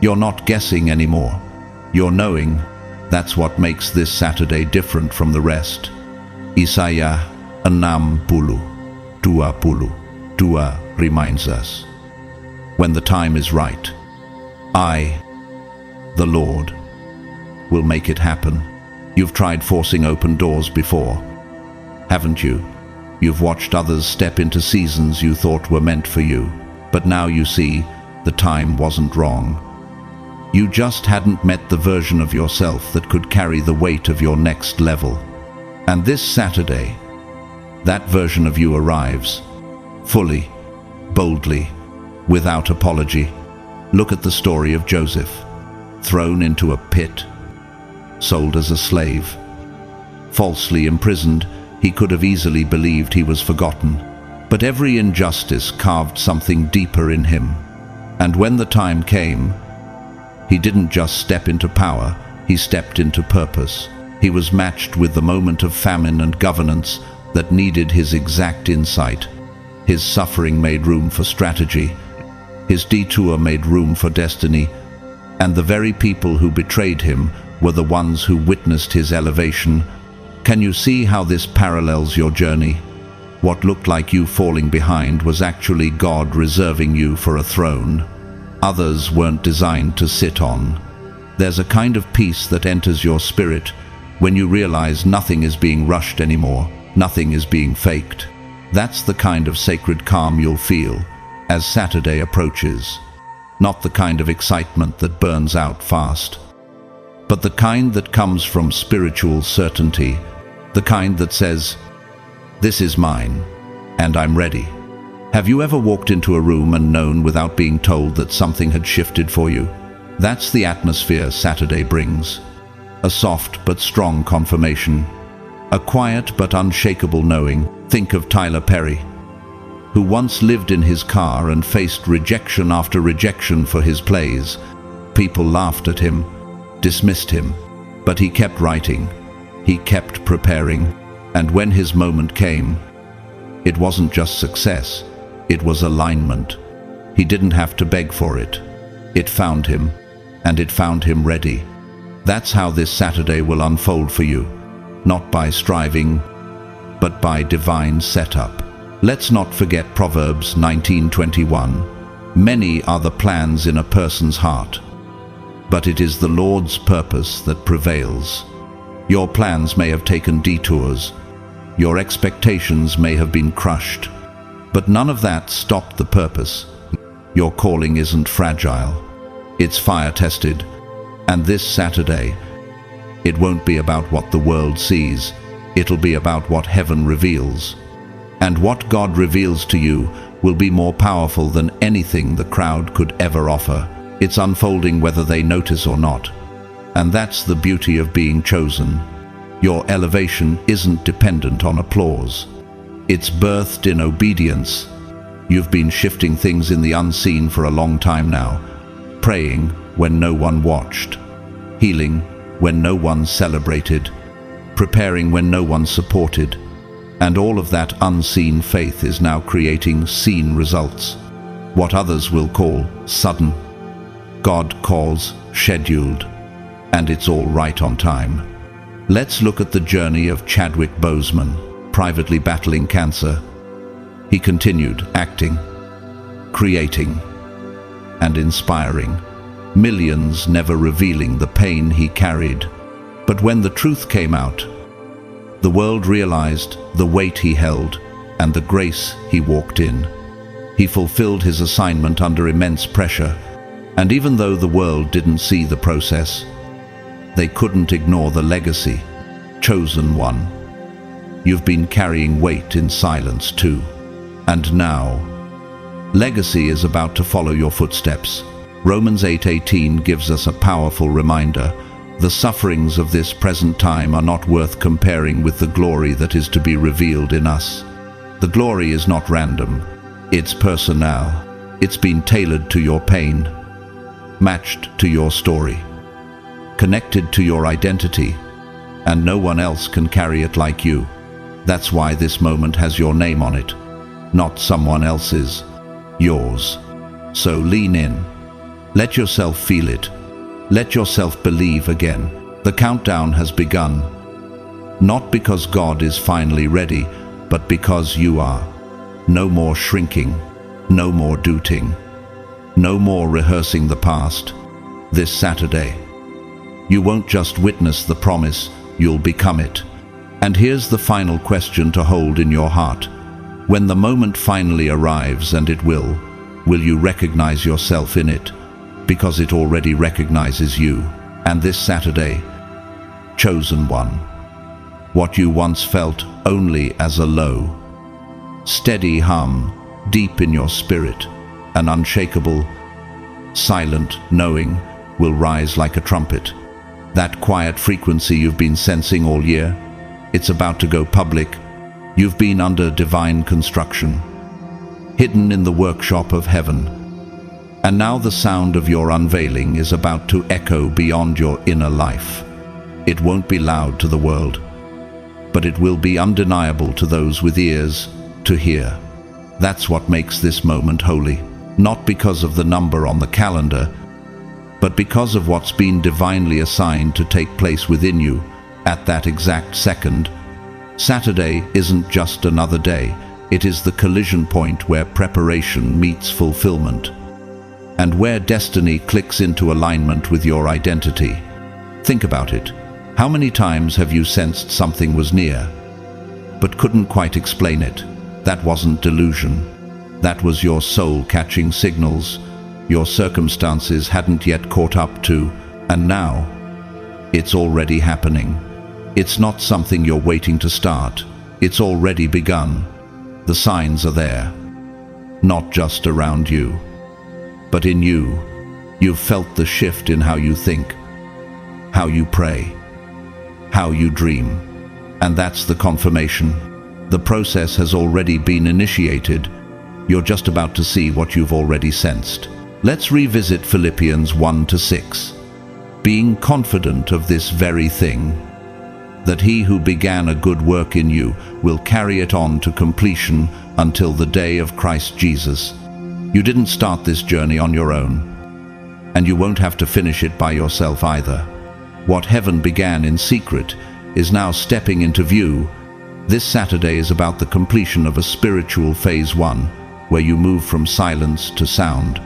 You're not guessing anymore. You're knowing. That's what makes this Saturday different from the rest. Isaiah 60:20 reminds us, when the time is right, I, the Lord, will make it happen. You've tried forcing open doors before, haven't you? You've watched others step into seasons you thought were meant for you, but now you see the time wasn't wrong. You just hadn't met the version of yourself that could carry the weight of your next level. And this Saturday, that version of you arrives, fully, boldly, without apology. Look at the story of Joseph, thrown into a pit, sold as a slave, falsely imprisoned. He could have easily believed he was forgotten, but every injustice carved something deeper in him. And when the time came, he didn't just step into power, he stepped into purpose. He was matched with the moment of famine and governance that needed his exact insight. His suffering made room for strategy. His detour made room for destiny. And the very people who betrayed him were the ones who witnessed his elevation. Can you see how this parallels your journey? What looked like you falling behind was actually God reserving you for a throne others weren't designed to sit on. There's a kind of peace that enters your spirit when you realize nothing is being rushed anymore, nothing is being faked. That's the kind of sacred calm you'll feel as Saturday approaches. Not the kind of excitement that burns out fast, but the kind that comes from spiritual certainty, the kind that says, "This is mine, and I'm ready." Have you ever walked into a room and known without being told that something had shifted for you? That's the atmosphere Saturday brings. A soft but strong confirmation. A quiet but unshakable knowing. Think of Tyler Perry, who once lived in his car and faced rejection after rejection for his plays. People laughed at him, dismissed him, but he kept writing. He kept preparing. And when his moment came, it wasn't just success. It was alignment. He didn't have to beg for it. It found him, and it found him ready. That's how this Saturday will unfold for you, not by striving, but by divine setup. Let's not forget Proverbs 19:21. Many are the plans in a person's heart, but it is the Lord's purpose that prevails. Your plans may have taken detours. Your expectations may have been crushed. But none of that stopped the purpose. Your calling isn't fragile. It's fire-tested. And this Saturday, it won't be about what the world sees. It'll be about what heaven reveals. And what God reveals to you will be more powerful than anything the crowd could ever offer. It's unfolding whether they notice or not. And that's the beauty of being chosen. Your elevation isn't dependent on applause. It's birthed in obedience. You've been shifting things in the unseen for a long time now, praying when no one watched, healing when no one celebrated, preparing when no one supported, and all of that unseen faith is now creating seen results. What others will call sudden, God calls scheduled, and it's all right on time. Let's look at the journey of Chadwick Boseman, privately battling cancer. He continued acting, creating, and inspiring, millions never revealing the pain he carried. But when the truth came out, the world realized the weight he held and the grace he walked in. He fulfilled his assignment under immense pressure, and even though the world didn't see the process, they couldn't ignore the legacy. Chosen one. You've been carrying weight in silence too. And now, legacy is about to follow your footsteps. Romans 8:18 gives us a powerful reminder. The sufferings of this present time are not worth comparing with the glory that is to be revealed in us. The glory is not random. It's personal. It's been tailored to your pain, matched to your story, connected to your identity, and no one else can carry it like you. That's why this moment has your name on it, not someone else's, yours. So lean in. Let yourself feel it. Let yourself believe again. The countdown has begun. Not because God is finally ready, but because you are. No more shrinking. No more doubting. No more rehearsing the past. This Saturday, you won't just witness the promise, you'll become it. And here's the final question to hold in your heart. When the moment finally arrives, and it will you recognize yourself in it? Because it already recognizes you. And this Saturday, chosen one, what you once felt only as a low, steady hum deep in your spirit, an unshakable, silent knowing, will rise like a trumpet. That quiet frequency you've been sensing all year, it's about to go public. You've been under divine construction, hidden in the workshop of heaven. And now the sound of your unveiling is about to echo beyond your inner life. It won't be loud to the world, but it will be undeniable to those with ears to hear. That's what makes this moment holy, not because of the number on the calendar, but because of what's been divinely assigned to take place within you at that exact second. Saturday isn't just another day, it is the collision point where preparation meets fulfillment, and where destiny clicks into alignment with your identity. Think about it. How many times have you sensed something was near, but couldn't quite explain it? That wasn't delusion. That was your soul catching signals your circumstances hadn't yet caught up to, and now it's already happening. It's not something you're waiting to start. It's already begun. The signs are there, not just around you, but in you. You've felt the shift in how you think, how you pray, how you dream. And that's the confirmation. The process has already been initiated. You're just about to see what you've already sensed. Let's revisit Philippians 1-6. Being confident of this very thing, that he who began a good work in you will carry it on to completion until the day of Christ Jesus. You didn't start this journey on your own, and you won't have to finish it by yourself either. What heaven began in secret is now stepping into view. This Saturday is about the completion of a spiritual phase 1, where you move from silence to sound,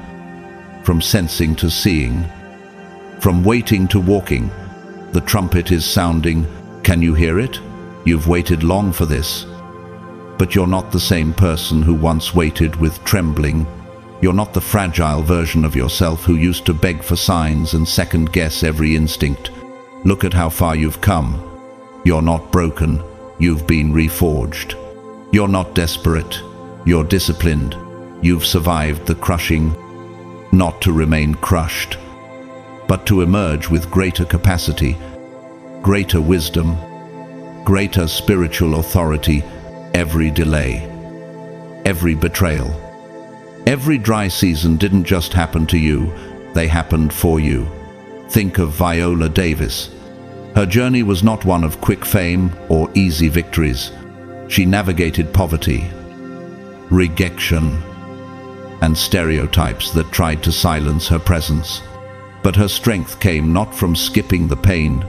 from sensing to seeing, from waiting to walking. The trumpet is sounding. Can you hear it? You've waited long for this. But you're not the same person who once waited with trembling. You're not the fragile version of yourself who used to beg for signs and second-guess every instinct. Look at how far you've come. You're not broken. You've been reforged. You're not desperate. You're disciplined. You've survived the crushing, not to remain crushed, but to emerge with greater capacity, greater wisdom, greater spiritual authority. Every delay, every betrayal, every dry season didn't just happen to you, they happened for you. Think of Viola Davis. Her journey was not one of quick fame or easy victories. She navigated poverty, rejection, and stereotypes that tried to silence her presence. But her strength came not from skipping the pain,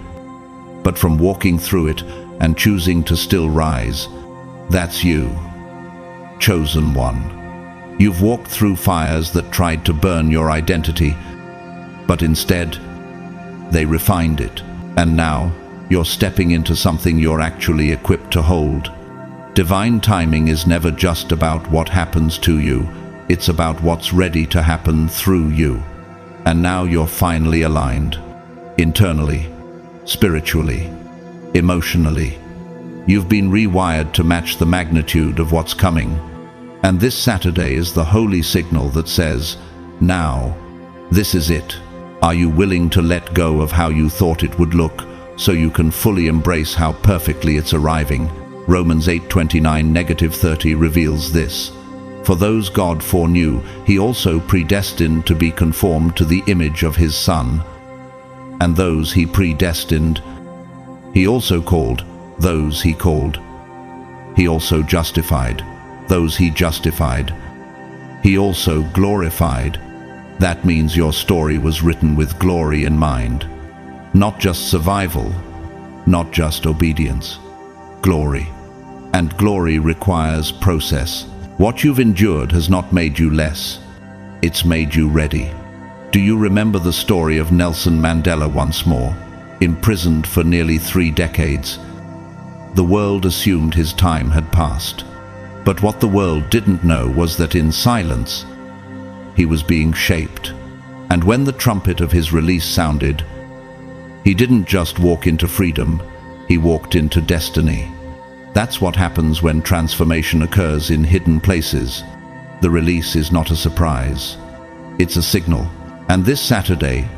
but from walking through it and choosing to still rise. That's you, chosen one. You've walked through fires that tried to burn your identity, but instead, they refined it. And now, you're stepping into something you're actually equipped to hold. Divine timing is never just about what happens to you. It's about what's ready to happen through you. And now you're finally aligned. Internally, spiritually, emotionally. You've been rewired to match the magnitude of what's coming. And this Saturday is the holy signal that says, now, this is it. Are you willing to let go of how you thought it would look, so you can fully embrace how perfectly it's arriving? Romans 8:29-30 reveals this. For those God foreknew, he also predestined to be conformed to the image of his Son. And those he predestined, he also called. Those he called, he also justified. Those he justified, he also glorified. That means your story was written with glory in mind. Not just survival, not just obedience. Glory. And glory requires process. What you've endured has not made you less. It's made you ready. Do you remember the story of Nelson Mandela once more? Imprisoned for nearly 3 decades. The world assumed his time had passed. But what the world didn't know was that in silence, he was being shaped. And when the trumpet of his release sounded, he didn't just walk into freedom, he walked into destiny. That's what happens when transformation occurs in hidden places. The release is not a surprise. It's a signal. And this Saturday,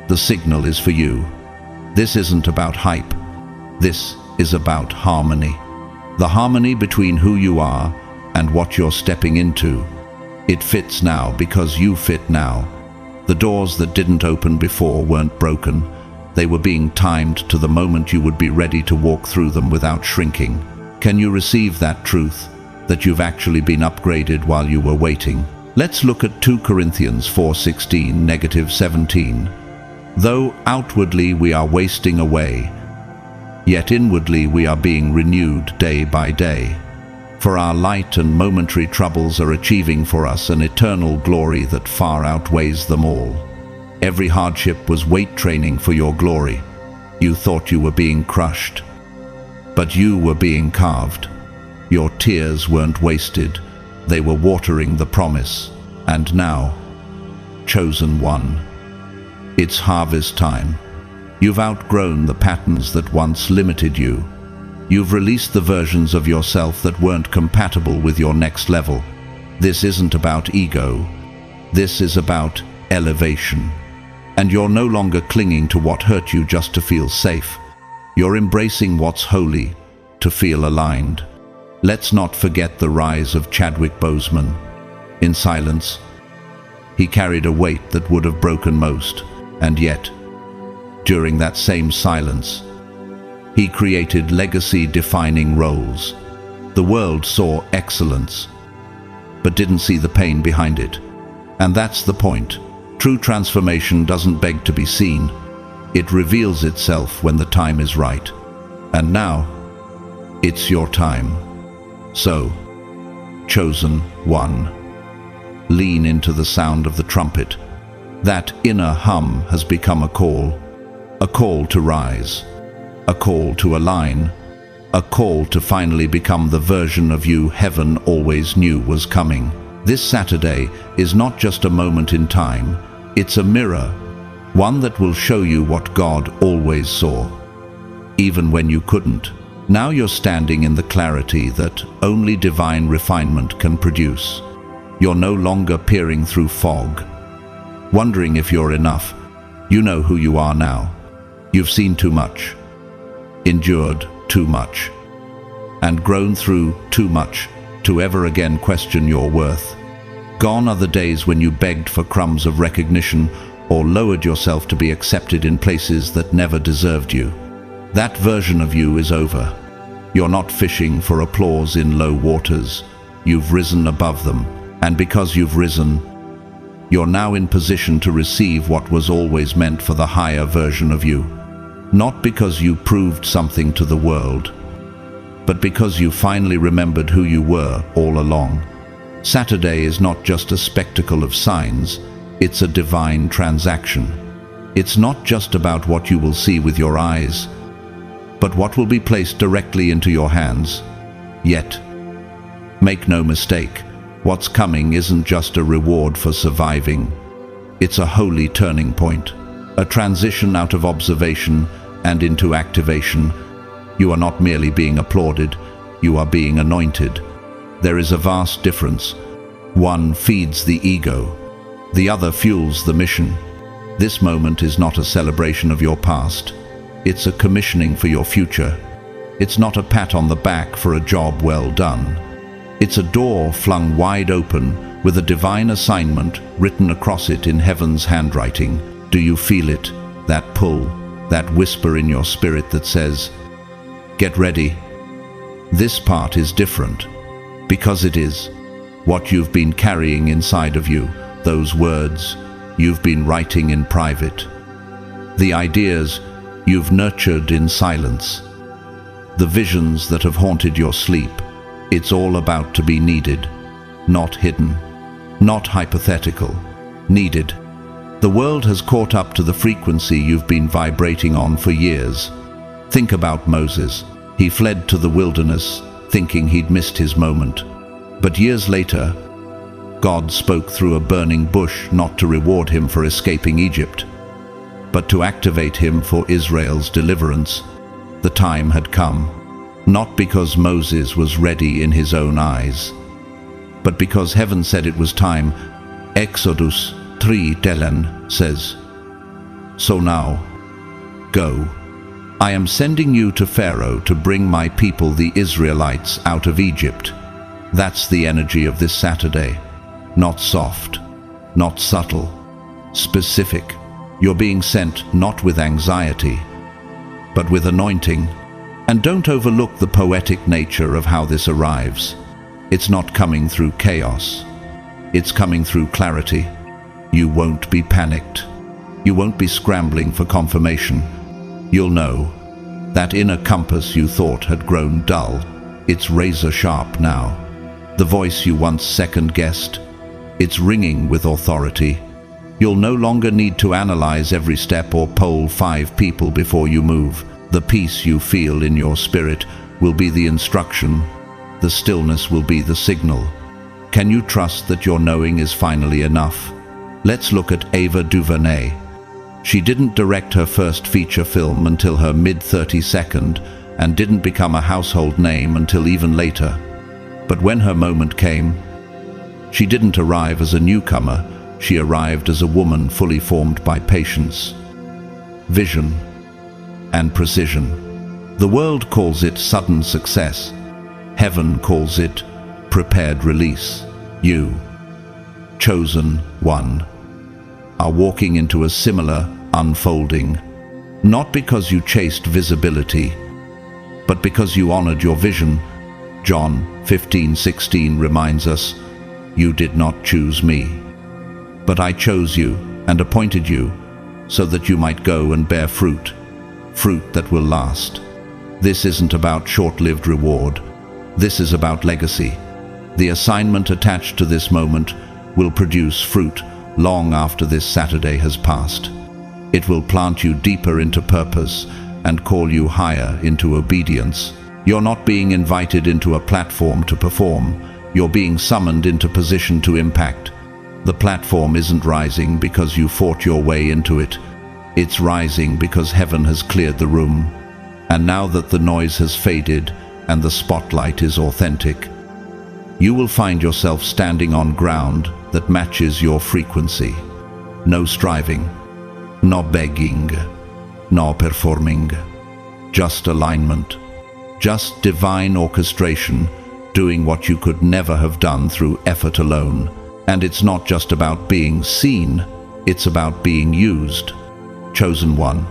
the signal is for you. This isn't about hype. This is about harmony. The harmony between who you are and what you're stepping into. It fits now because you fit now. The doors that didn't open before weren't broken. They were being timed to the moment you would be ready to walk through them without shrinking. Can you receive that truth, that you've actually been upgraded while you were waiting? Let's look at 2 Corinthians 4:16, -17. Though outwardly we are wasting away, yet inwardly we are being renewed day by day. For our light and momentary troubles are achieving for us an eternal glory that far outweighs them all. Every hardship was weight training for your glory. You thought you were being crushed, but you were being carved. Your tears weren't wasted, they were watering the promise. And now, chosen one, it's harvest time. You've outgrown the patterns that once limited you. You've released the versions of yourself that weren't compatible with your next level. This isn't about ego. This is about elevation. And you're no longer clinging to what hurt you just to feel safe. You're embracing what's holy to feel aligned. Let's not forget the rise of Chadwick Boseman. In silence, he carried a weight that would have broken most, and yet, during that same silence, he created legacy-defining roles. The world saw excellence, but didn't see the pain behind it. And that's the point. True transformation doesn't beg to be seen. It reveals itself when the time is right. And now, it's your time. So, chosen one, lean into the sound of the trumpet. That inner hum has become a call to rise, a call to align, a call to finally become the version of you heaven always knew was coming. This Saturday is not just a moment in time, it's a mirror, one that will show you what God always saw, even when you couldn't. Now you're standing in the clarity that only divine refinement can produce. You're no longer peering through fog, wondering if you're enough. You know who you are now. You've seen too much, endured too much, and grown through too much to ever again question your worth. Gone are the days when you begged for crumbs of recognition or lowered yourself to be accepted in places that never deserved you. That version of you is over. You're not fishing for applause in low waters. You've risen above them, and because you've risen, you're now in position to receive what was always meant for the higher version of you. Not because you proved something to the world, but because you finally remembered who you were all along. Saturday is not just a spectacle of signs, it's a divine transaction. It's not just about what you will see with your eyes, but what will be placed directly into your hands. Yet, make no mistake, what's coming isn't just a reward for surviving. It's a holy turning point, a transition out of observation and into activation. You are not merely being applauded, you are being anointed. There is a vast difference. One feeds the ego, the other fuels the mission. This moment is not a celebration of your past. It's a commissioning for your future. It's not a pat on the back for a job well done. It's a door flung wide open with a divine assignment written across it in heaven's handwriting. Do you feel it? That pull, that whisper in your spirit that says, "Get ready." This part is different, because it is what you've been carrying inside of you, those words you've been writing in private, the ideas you've nurtured in silence, the visions that have haunted your sleep. It's all about to be needed, not hidden, not hypothetical, needed. The world has caught up to the frequency you've been vibrating on for years. Think about Moses. He fled to the wilderness, thinking he'd missed his moment. But years later, God spoke through a burning bush, not to reward him for escaping Egypt, but to activate him for Israel's deliverance. The time had come, not because Moses was ready in his own eyes, but because heaven said it was time. Exodus 3:10 says, "So now, go. I am sending you to Pharaoh to bring my people, the Israelites, out of Egypt." That's the energy of this Saturday. Not soft, not subtle, specific. You're being sent not with anxiety, but with anointing. And don't overlook the poetic nature of how this arrives. It's not coming through chaos. It's coming through clarity. You won't be panicked. You won't be scrambling for confirmation. You'll know that inner compass you thought had grown dull. It's razor sharp now. The voice you once second-guessed, it's ringing with authority. You'll no longer need to analyze every step or poll 5 people before you move. The peace you feel in your spirit will be the instruction. The stillness will be the signal. Can you trust that your knowing is finally enough? Let's look at Ava DuVernay. She didn't direct her first feature film until her mid-32nd and didn't become a household name until even later. But when her moment came, she didn't arrive as a newcomer. She arrived as a woman fully formed by patience, vision, and precision. The world calls it sudden success. Heaven calls it prepared release. You, chosen one, are walking into a similar unfolding, not because you chased visibility, but because you honored your vision. John 15:16 reminds us, "You did not choose me, but I chose you and appointed you so that you might go and bear fruit, fruit that will last." This isn't about short-lived reward. This is about legacy. The assignment attached to this moment will produce fruit long after this Saturday has passed. It will plant you deeper into purpose and call you higher into obedience. You're not being invited into a platform to perform. You're being summoned into position to impact. The platform isn't rising because you fought your way into it. It's rising because heaven has cleared the room. And now that the noise has faded and the spotlight is authentic, you will find yourself standing on ground that matches your frequency. No striving, no begging, no performing, just alignment, just divine orchestration, doing what you could never have done through effort alone. And it's not just about being seen, it's about being used. Chosen one,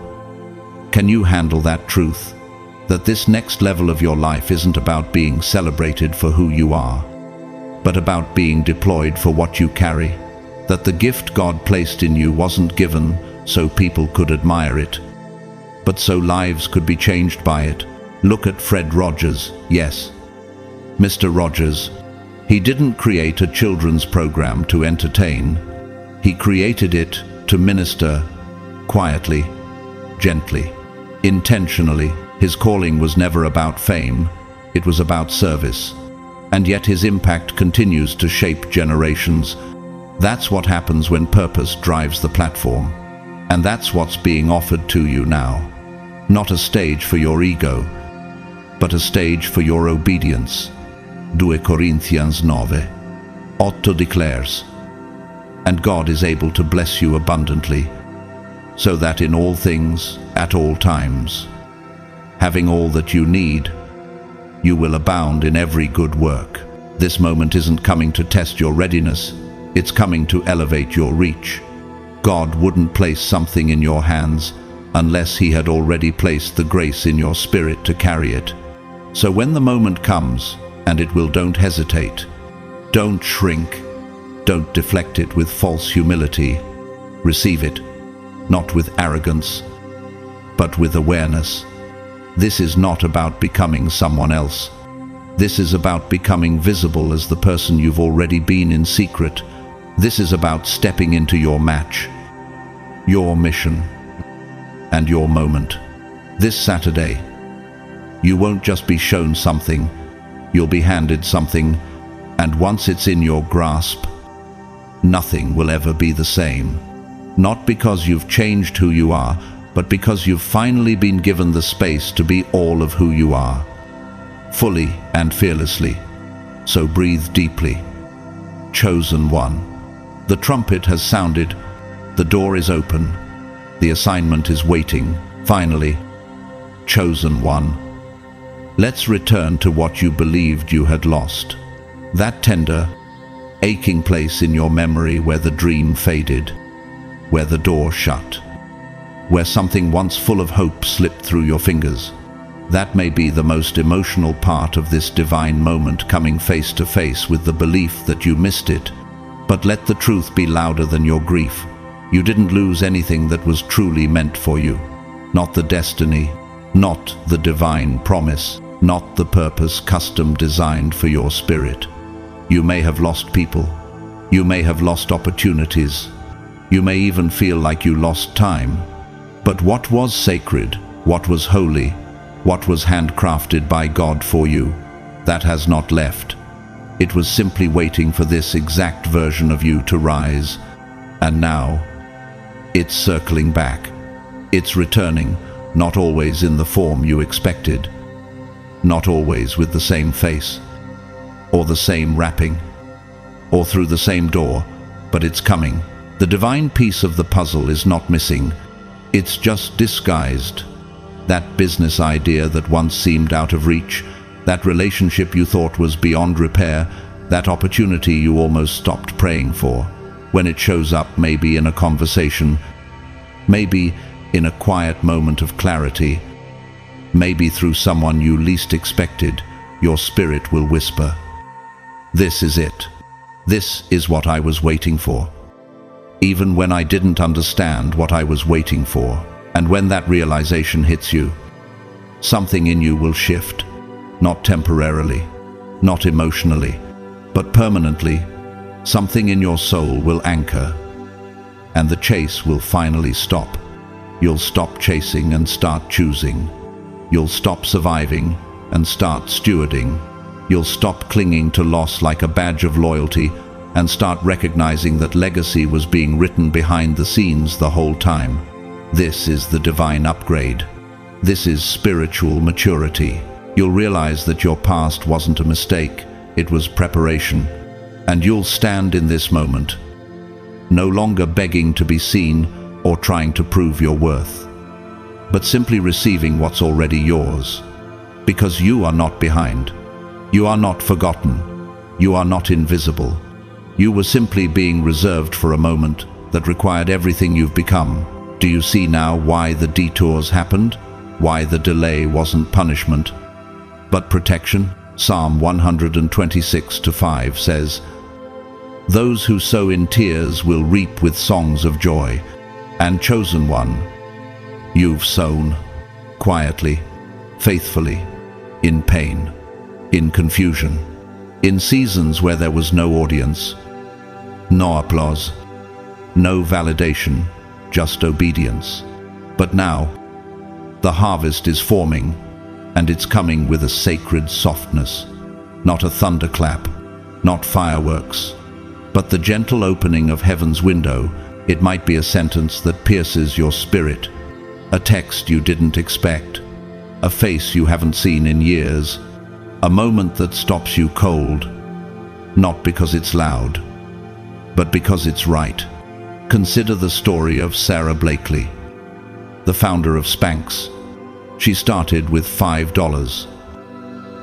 can you handle that truth? That this next level of your life isn't about being celebrated for who you are, but about being deployed for what you carry. That the gift God placed in you wasn't given so people could admire it, but so lives could be changed by it. Look at Fred Rogers. Yes, Mr. Rogers. He didn't create a children's program to entertain. He created it to minister quietly, gently, intentionally. His calling was never about fame. It was about service. And yet his impact continues to shape generations. That's what happens when purpose drives the platform. And that's what's being offered to you now. Not a stage for your ego, but a stage for your obedience. 2 Corinthians 9:8 declares, "And God is able to bless you abundantly, so that in all things, at all times, having all that you need, you will abound in every good work." This moment isn't coming to test your readiness, it's coming to elevate your reach. God wouldn't place something in your hands unless He had already placed the grace in your spirit to carry it. So when the moment comes, and it will, don't hesitate. Don't shrink. Don't deflect it with false humility. Receive it, not with arrogance, but with awareness. This is not about becoming someone else. This is about becoming visible as the person you've already been in secret. This is about stepping into your match, your mission, and your moment. This Saturday, You won't just be shown something, you'll be handed something, and once it's in your grasp, nothing will ever be the same. Not because you've changed who you are, but because you've finally been given the space to be all of who you are, fully and fearlessly. So breathe deeply. Chosen one. The trumpet has sounded, the door is open, the assignment is waiting. Finally, chosen one. Let's return to what you believed you had lost. That tender, aching place in your memory where the dream faded, where the door shut, where something once full of hope slipped through your fingers. That may be the most emotional part of this divine moment, coming face to face with the belief that you missed it. But let the truth be louder than your grief. You didn't lose anything that was truly meant for you. Not the destiny, not the divine promise, not the purpose custom designed for your spirit. You may have lost people. You may have lost opportunities. You may even feel like you lost time. But what was sacred, what was holy, what was handcrafted by God for you, that has not left. It was simply waiting for this exact version of you to rise. And now, it's circling back. It's returning, not always in the form you expected. Not always with the same face, or the same wrapping, or through the same door, but it's coming. The divine piece of the puzzle is not missing. It's just disguised. That business idea that once seemed out of reach, that relationship you thought was beyond repair, that opportunity you almost stopped praying for. When it shows up, maybe in a conversation, maybe in a quiet moment of clarity, maybe through someone you least expected, your spirit will whisper, "This is it. This is what I was waiting for." Even when I didn't understand what I was waiting for. And when that realization hits you, something in you will shift, not temporarily, not emotionally, but permanently. Something in your soul will anchor, and the chase will finally stop. You'll stop chasing and start choosing. You'll stop surviving and start stewarding. You'll stop clinging to loss like a badge of loyalty and start recognizing that legacy was being written behind the scenes the whole time. This is the divine upgrade. This is spiritual maturity. You'll realize that your past wasn't a mistake, it was preparation. And you'll stand in this moment, no longer begging to be seen or trying to prove your worth, but simply receiving what's already yours. Because you are not behind. You are not forgotten. You are not invisible. You were simply being reserved for a moment that required everything you've become. Do you see now why the detours happened? Why the delay wasn't punishment, but protection? Psalm 126:5 says, "Those who sow in tears will reap with songs of joy." And chosen one, you've sown quietly, faithfully, in pain, in confusion, in seasons where there was no audience, no applause, no validation, just obedience. But now, the harvest is forming, and it's coming with a sacred softness. Not a thunderclap, not fireworks, but the gentle opening of heaven's window. It might be a sentence that pierces your spirit, a text you didn't expect, a face you haven't seen in years, a moment that stops you cold, not because it's loud, but because it's right. Consider the story of Sarah Blakely, the founder of Spanx. She started with $5,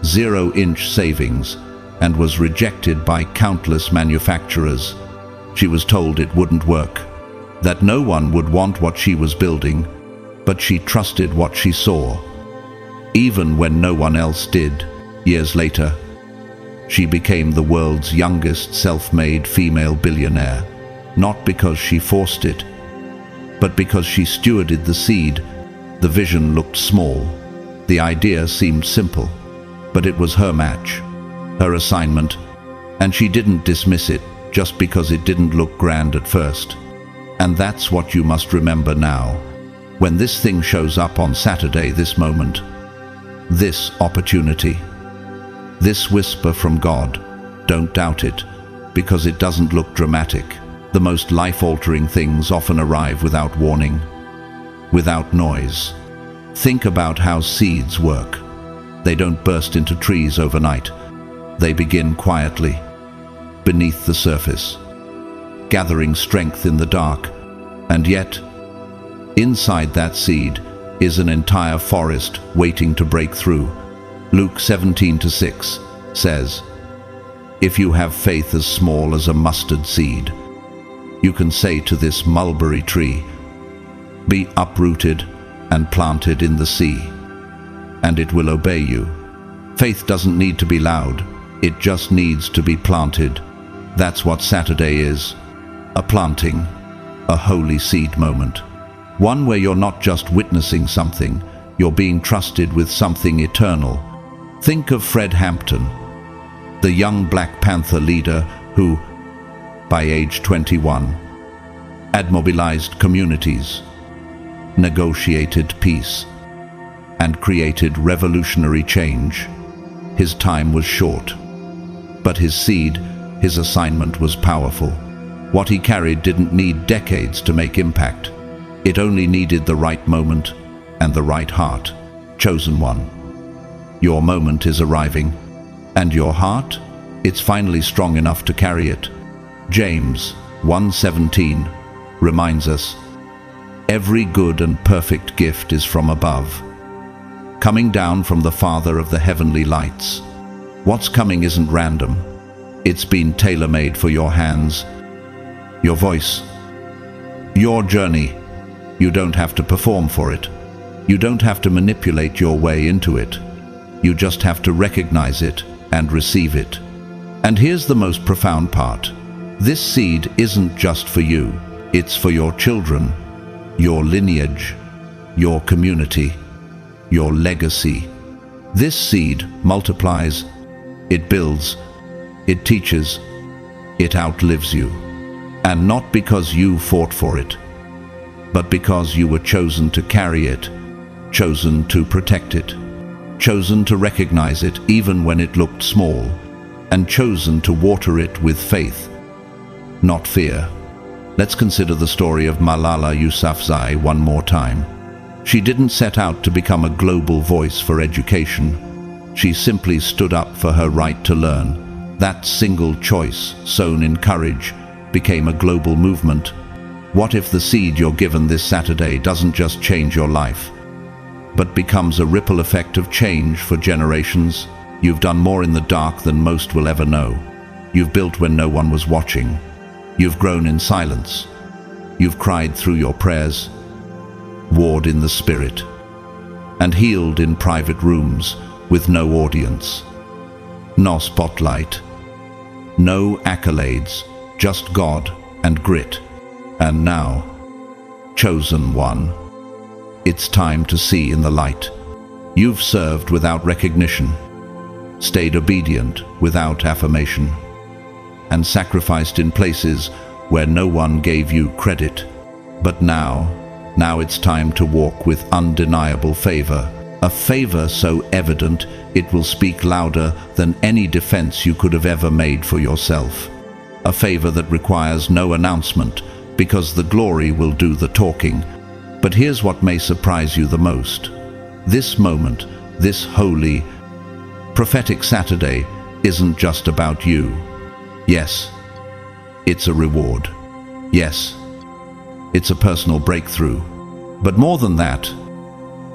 0-inch savings, and was rejected by countless manufacturers. She was told it wouldn't work, that no one would want what she was building, but she trusted what she saw. Even when no one else did, years later, she became the world's youngest self-made female billionaire. Not because she forced it, but because she stewarded the seed. The vision looked small. The idea seemed simple, but it was her match, her assignment, and she didn't dismiss it just because it didn't look grand at first. And that's what you must remember now. When this thing shows up on Saturday, this moment, this opportunity, this whisper from God. Don't doubt it, because it doesn't look dramatic. The most life-altering things often arrive without warning, without noise. Think about how seeds work. They don't burst into trees overnight. They begin quietly, beneath the surface, gathering strength in the dark. And yet, inside that seed is an entire forest waiting to break through. Luke 17:6 says, "If you have faith as small as a mustard seed, you can say to this mulberry tree, 'Be uprooted and planted in the sea,' and it will obey you." Faith doesn't need to be loud. It just needs to be planted. That's what Saturday is. A planting, a holy seed moment. One where you're not just witnessing something, you're being trusted with something eternal. Think of Fred Hampton, the young Black Panther leader who, by age 21, had mobilized communities, negotiated peace, and created revolutionary change. His time was short, but his seed, his assignment was powerful. What he carried didn't need decades to make impact. It only needed the right moment and the right heart. Chosen one. Your moment is arriving, and your heart, it's finally strong enough to carry it. James 1:17 reminds us, "Every good and perfect gift is from above, coming down from the Father of the heavenly lights." What's coming isn't random. It's been tailor-made for your hands, your voice, your journey. You don't have to perform for it. You don't have to manipulate your way into it. You just have to recognize it and receive it. And here's the most profound part. This seed isn't just for you. It's for your children, your lineage, your community, your legacy. This seed multiplies, it builds, it teaches, it outlives you. And not because you fought for it, but because you were chosen to carry it, chosen to protect it, chosen to recognize it even when it looked small, and chosen to water it with faith, not fear. Let's consider the story of Malala Yousafzai one more time. She didn't set out to become a global voice for education. She simply stood up for her right to learn. That single choice, sown in courage, became a global movement. What if the seed you're given this Saturday doesn't just change your life, but becomes a ripple effect of change for generations? You've done more in the dark than most will ever know. You've built when no one was watching. You've grown in silence. You've cried through your prayers, warred in the spirit, and healed in private rooms with no audience. No spotlight, no accolades, just God and grit. And now, chosen one, it's time to see in the light. You've served without recognition, stayed obedient without affirmation, and sacrificed in places where no one gave you credit. But now it's time to walk with undeniable favor, a favor so evident it will speak louder than any defense you could have ever made for yourself. A favor that requires no announcement, because the glory will do the talking. But here's what may surprise you the most. This moment, this holy, prophetic Saturday, isn't just about you. Yes, it's a reward. Yes, it's a personal breakthrough. But more than that,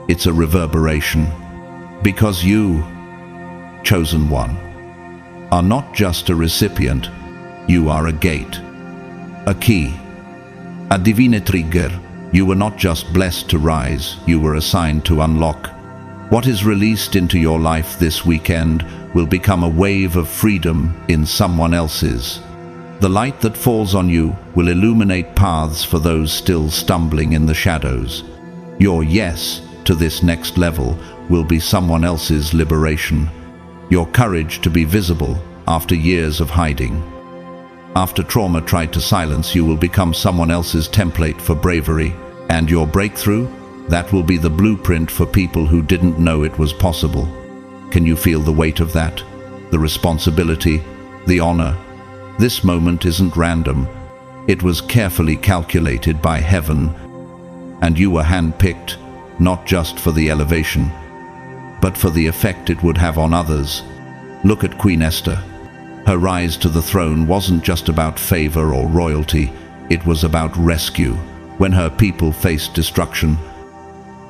it's a reverberation. Because you, chosen one, are not just a recipient, you are a gate, a key, a divine trigger. You were not just blessed to rise, you were assigned to unlock. What is released into your life this weekend will become a wave of freedom in someone else's. The light that falls on you will illuminate paths for those still stumbling in the shadows. Your yes to this next level will be someone else's liberation. Your courage to be visible after years of hiding. After trauma tried to silence you will become someone else's template for bravery. And your breakthrough, That will be the blueprint for people who didn't know it was possible. Can you feel the weight of that? The responsibility, the honor? This moment isn't random. It was carefully calculated by heaven, and you were handpicked, not just for the elevation, but for the effect it would have on others. Look at Queen Esther. Her rise to the throne wasn't just about favor or royalty, it was about rescue. When her people faced destruction,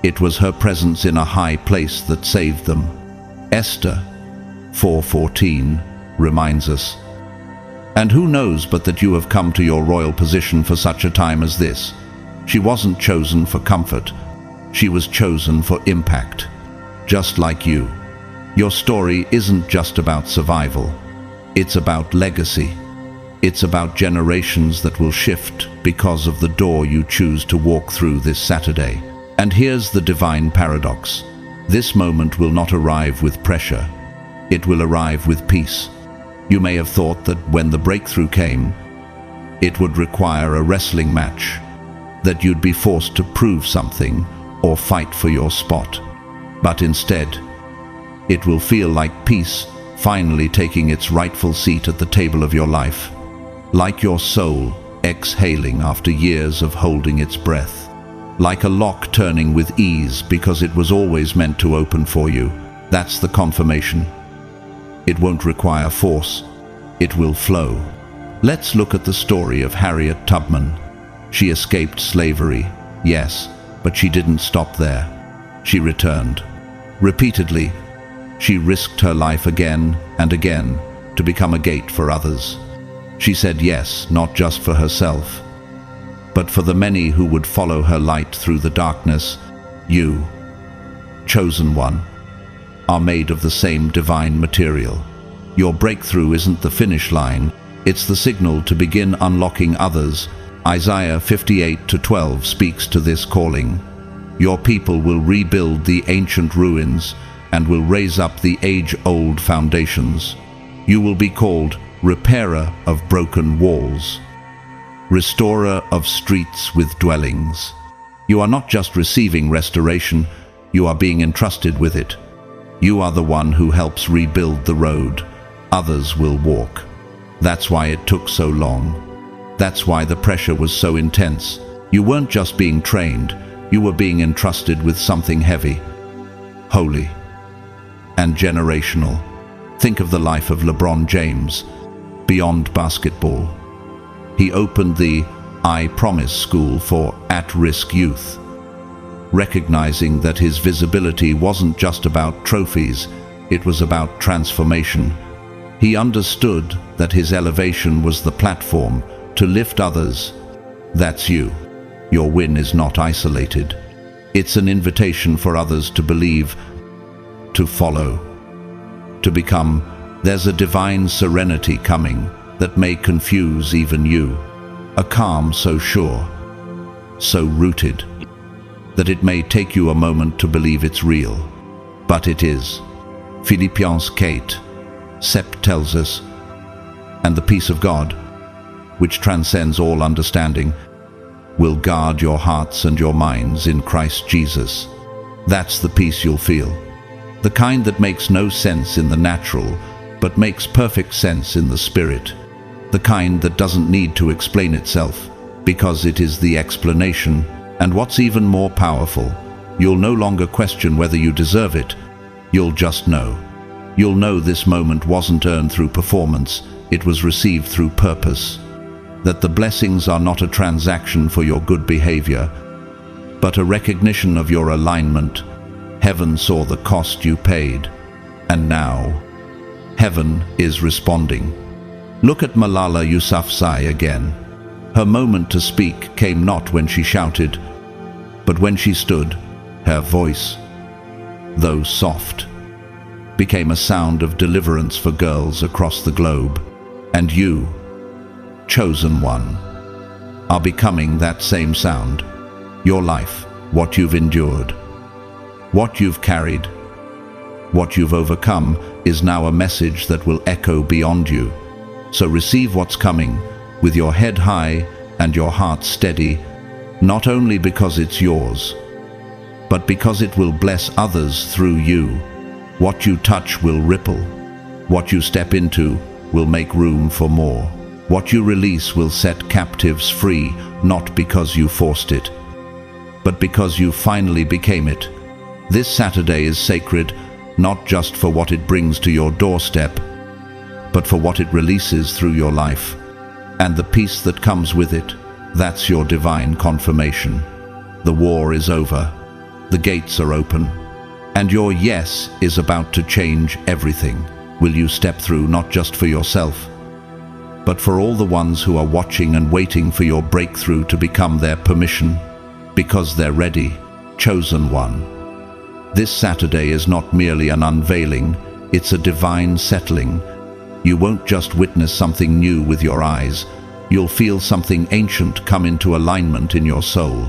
it was her presence in a high place that saved them. Esther 4:14 reminds us. And who knows but that you have come to your royal position for such a time as this? She wasn't chosen for comfort. She was chosen for impact. Just like you. Your story isn't just about survival. It's about legacy. It's about generations that will shift because of the door you choose to walk through this Saturday. And here's the divine paradox. This moment will not arrive with pressure. It will arrive with peace. You may have thought that when the breakthrough came, it would require a wrestling match, that you'd be forced to prove something or fight for your spot. But instead, it will feel like peace finally taking its rightful seat at the table of your life, like your soul exhaling after years of holding its breath, like a lock turning with ease because it was always meant to open for you. That's the confirmation. It won't require force. It will flow. Let's look at the story of Harriet Tubman. She escaped slavery, yes, but she didn't stop there. She returned. Repeatedly, she risked her life again and again to become a gate for others. She said yes, not just for herself, but for the many who would follow her light through the darkness. You, chosen one, are made of the same divine material. Your breakthrough isn't the finish line, it's the signal to begin unlocking others. Isaiah 58:12 speaks to this calling. Your people will rebuild the ancient ruins and will raise up the age-old foundations. You will be called repairer of broken walls, restorer of streets with dwellings. You are not just receiving restoration, you are being entrusted with it. You are the one who helps rebuild the road others will walk. That's why it took so long. That's why the pressure was so intense. You weren't just being trained, you were being entrusted with something heavy, holy, and generational. Think of the life of LeBron James, beyond basketball. He opened the I Promise School for at-risk youth, recognizing that his visibility wasn't just about trophies, it was about transformation. He understood that his elevation was the platform to lift others. That's you. Your win is not isolated. It's an invitation for others to believe, to follow, to become. There's a divine serenity coming that may confuse even you, a calm so sure, so rooted, that it may take you a moment to believe it's real. But it is. Philippians 4:7 tells us, and the peace of God, which transcends all understanding, will guard your hearts and your minds in Christ Jesus. That's the peace you'll feel. The kind that makes no sense in the natural, but makes perfect sense in the spirit. The kind that doesn't need to explain itself, because it is the explanation. And what's even more powerful, you'll no longer question whether you deserve it. You'll just know. You'll know this moment wasn't earned through performance, it was received through purpose. That the blessings are not a transaction for your good behavior, but a recognition of your alignment. Heaven saw the cost you paid, and now, heaven is responding. Look at Malala Yousafzai again. Her moment to speak came not when she shouted, but when she stood. Her voice, though soft, became a sound of deliverance for girls across the globe. And you, chosen one, are becoming that same sound. Your life, what you've endured, what you've carried, what you've overcome, is now a message that will echo beyond you. So receive what's coming with your head high and your heart steady, not only because it's yours, but because it will bless others through you. What you touch will ripple. What you step into will make room for more. What you release will set captives free, not because you forced it, but because you finally became it. This Saturday is sacred, not just for what it brings to your doorstep, but for what it releases through your life, and the peace that comes with it. That's your divine confirmation. The war is over, the gates are open, and your yes is about to change everything. Will you step through, not just for yourself, but for all the ones who are watching and waiting for your breakthrough to become their permission, because they're ready, chosen one. This Saturday is not merely an unveiling, it's a divine settling. You won't just witness something new with your eyes, you'll feel something ancient come into alignment in your soul.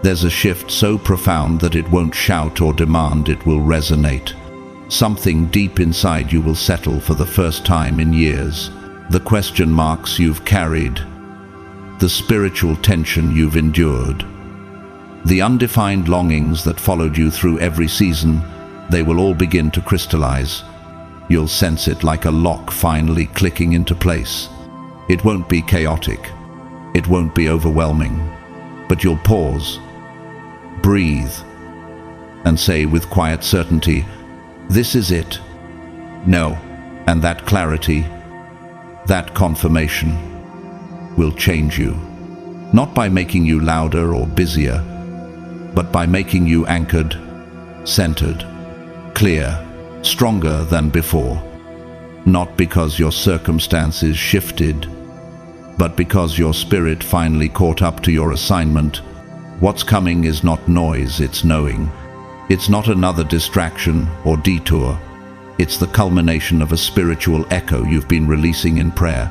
There's a shift so profound that it won't shout or demand, it will resonate. Something deep inside you will settle for the first time in years. The question marks you've carried, the spiritual tension you've endured, the undefined longings that followed you through every season, they will all begin to crystallize. You'll sense it like a lock finally clicking into place. It won't be chaotic, it won't be overwhelming, but you'll pause, breathe, and say with quiet certainty, "This is it." No, and that clarity, that confirmation, will change you, not by making you louder or busier, but by making you anchored, centered, clear, stronger than before. Not because your circumstances shifted, but because your spirit finally caught up to your assignment. What's coming is not noise, it's knowing. It's not another distraction or detour. It's the culmination of a spiritual echo you've been releasing in prayer,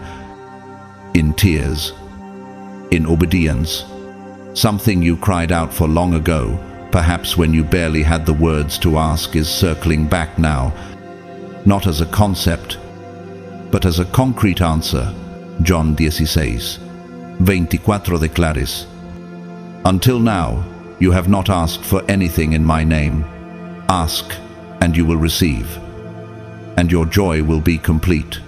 in tears, in obedience. Something you cried out for long ago, perhaps when you barely had the words to ask, is circling back now, not as a concept, but as a concrete answer. John 16:24 declares, "Until now, you have not asked for anything in my name. Ask, and you will receive, and your joy will be complete."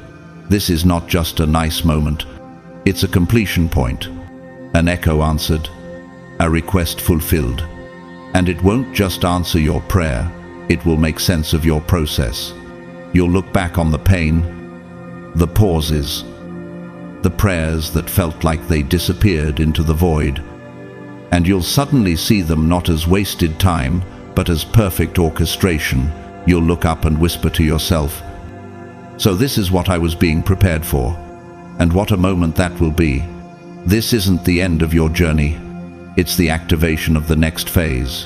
This is not just a nice moment, it's a completion point, an echo answered, a request fulfilled. And it won't just answer your prayer, it will make sense of your process. You'll look back on the pain, the pauses, the prayers that felt like they disappeared into the void, and you'll suddenly see them not as wasted time, but as perfect orchestration. You'll look up and whisper to yourself, "So this is what I was being prepared for." And what a moment that will be. This isn't the end of your journey, it's the activation of the next phase.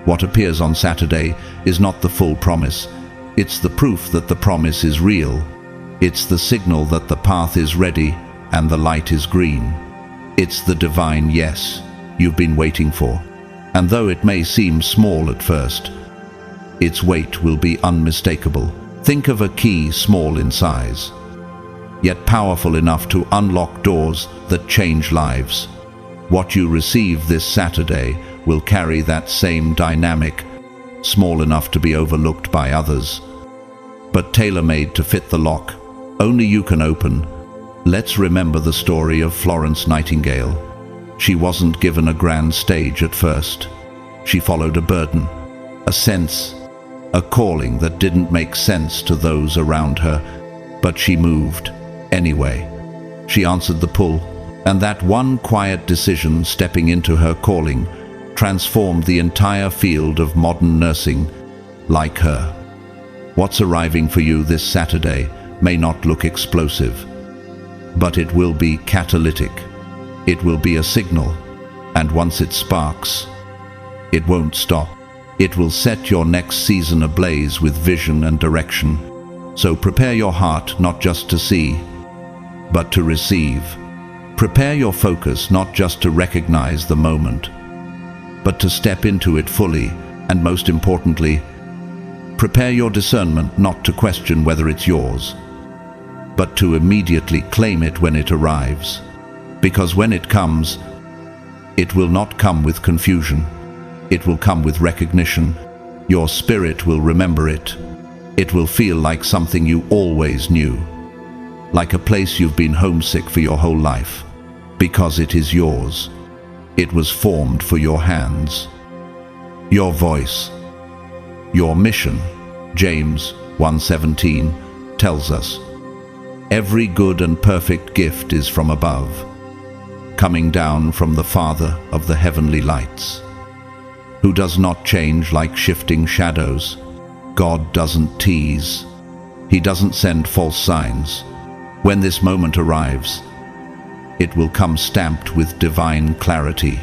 What appears on Saturday is not the full promise, it's the proof that the promise is real. It's the signal that the path is ready and the light is green. It's the divine yes you've been waiting for. And though it may seem small at first, its weight will be unmistakable. Think of a key small in size, yet powerful enough to unlock doors that change lives. What you receive this Saturday will carry that same dynamic, small enough to be overlooked by others, but tailor-made to fit the lock only you can open. Let's remember the story of Florence Nightingale. She wasn't given a grand stage at first. She followed a burden, a sense, a calling that didn't make sense to those around her, but she moved anyway. She answered the pull, and that one quiet decision, stepping into her calling, transformed the entire field of modern nursing. Like her, what's arriving for you this Saturday may not look explosive, but it will be catalytic. It will be a signal, and once it sparks, it won't stop. It will set your next season ablaze with vision and direction. So prepare your heart not just to see, but to receive. Prepare your focus not just to recognize the moment, but to step into it fully, and most importantly, prepare your discernment not to question whether it's yours, but to immediately claim it when it arrives. Because when it comes, it will not come with confusion. It will come with recognition. Your spirit will remember it. It will feel like something you always knew, like a place you've been homesick for your whole life, because it is yours. It was formed for your hands. Your voice, your mission, James 1:17 tells us, every good and perfect gift is from above, coming down from the Father of the heavenly lights, who does not change like shifting shadows. God doesn't tease. He doesn't send false signs. When this moment arrives, it will come stamped with divine clarity.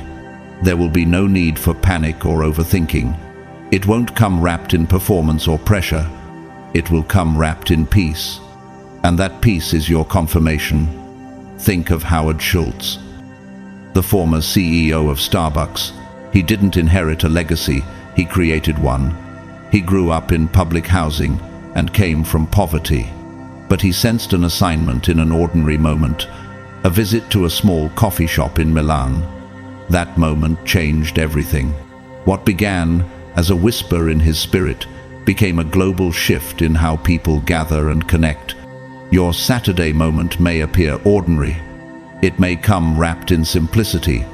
There will be no need for panic or overthinking. It won't come wrapped in performance or pressure. It will come wrapped in peace. And that peace is your confirmation. Think of Howard Schultz, the former CEO of Starbucks. He didn't inherit a legacy, he created one. He grew up in public housing and came from poverty. But he sensed an assignment in an ordinary moment, a visit to a small coffee shop in Milan. That moment changed everything. What began as a whisper in his spirit became a global shift in how people gather and connect. Your Saturday moment may appear ordinary. It may come wrapped in simplicity,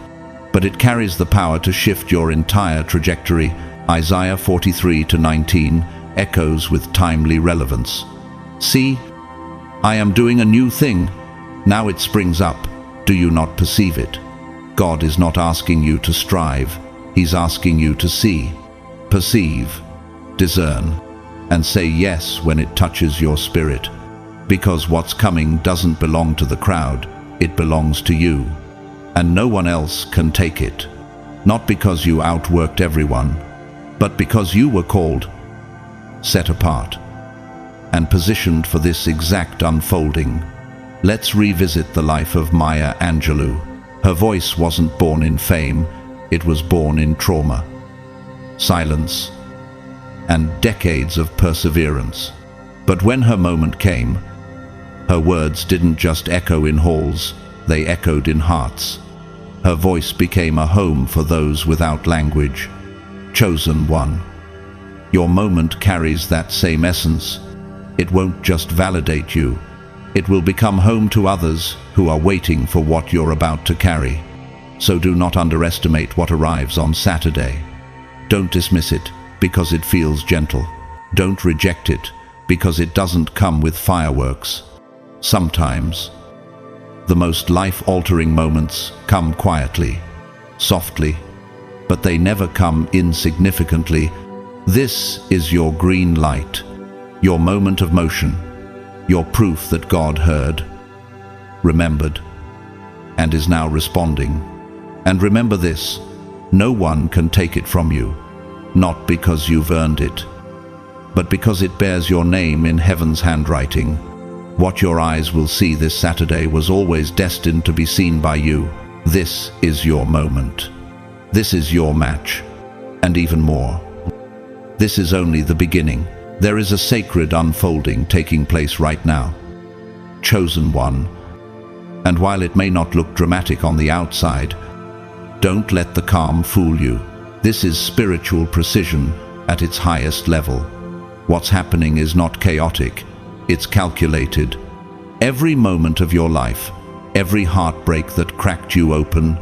but it carries the power to shift your entire trajectory. Isaiah 43:19 echoes with timely relevance. See, I am doing a new thing. Now it springs up. Do you not perceive it? God is not asking you to strive. He's asking you to see, perceive, discern, and say yes when it touches your spirit. Because what's coming doesn't belong to the crowd. It belongs to you. And no one else can take it. Not because you outworked everyone, but because you were called, set apart, and positioned for this exact unfolding. Let's revisit the life of Maya Angelou. Her voice wasn't born in fame, it was born in trauma, silence, and decades of perseverance. But when her moment came, her words didn't just echo in halls, they echoed in hearts. Her voice became a home for those without language. Chosen one. Your moment carries that same essence. It won't just validate you. It will become home to others who are waiting for what you're about to carry. So do not underestimate what arrives on Saturday. Don't dismiss it because it feels gentle. Don't reject it because it doesn't come with fireworks. Sometimes, the most life-altering moments come quietly, softly, but they never come insignificantly. This is your green light, your moment of motion, your proof that God heard, remembered, and is now responding. And remember this, no one can take it from you, not because you've earned it, but because it bears your name in heaven's handwriting. What your eyes will see this Saturday was always destined to be seen by you. This is your moment. This is your match, and even more. This is only the beginning. There is a sacred unfolding taking place right now. Chosen one. And while it may not look dramatic on the outside, don't let the calm fool you. This is spiritual precision at its highest level. What's happening is not chaotic, it's calculated. Every moment of your life, every heartbreak that cracked you open,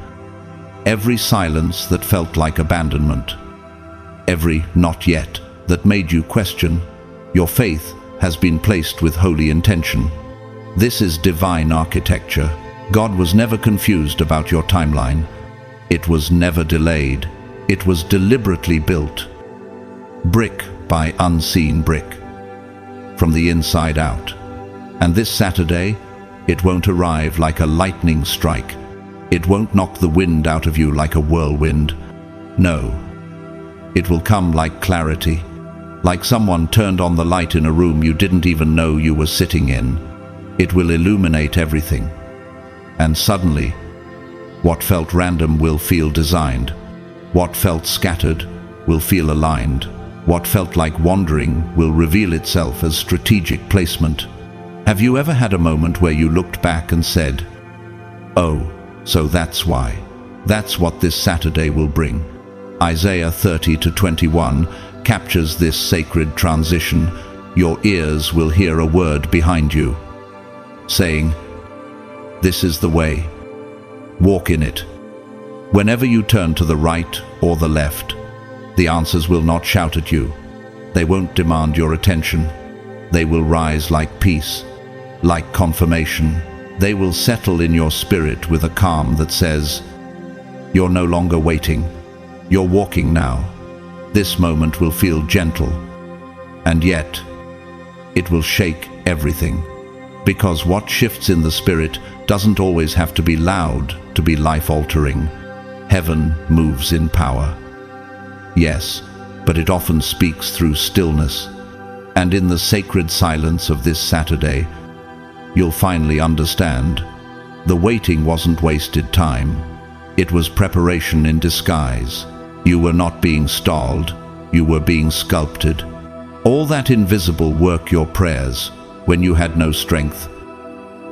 every silence that felt like abandonment, every not yet that made you question, your faith has been placed with holy intention. This is divine architecture. God was never confused about your timeline. It was never delayed. It was deliberately built, brick by unseen brick, from the inside out. And this Saturday, it won't arrive like a lightning strike. It won't knock the wind out of you like a whirlwind. No, it will come like clarity, like someone turned on the light in a room you didn't even know you were sitting in. It will illuminate everything. And suddenly, what felt random will feel designed. What felt scattered will feel aligned. What felt like wandering will reveal itself as strategic placement. Have you ever had a moment where you looked back and said, "Oh, so that's why. That's what this Saturday will bring. Isaiah 30 to 21 captures this sacred transition. Your ears will hear a word behind you, saying, "This is the way. Walk in it." Whenever you turn to the right or the left, the answers will not shout at you. They won't demand your attention. They will rise like peace, like confirmation. They will settle in your spirit with a calm that says, "You're no longer waiting. You're walking now." This moment will feel gentle, and yet it will shake everything. Because what shifts in the spirit doesn't always have to be loud to be life-altering. Heaven moves in power. Yes, but it often speaks through stillness. And in the sacred silence of this Saturday, you'll finally understand the waiting wasn't wasted time. It was preparation in disguise. You were not being stalled, you were being sculpted. All that invisible work, your prayers when you had no strength,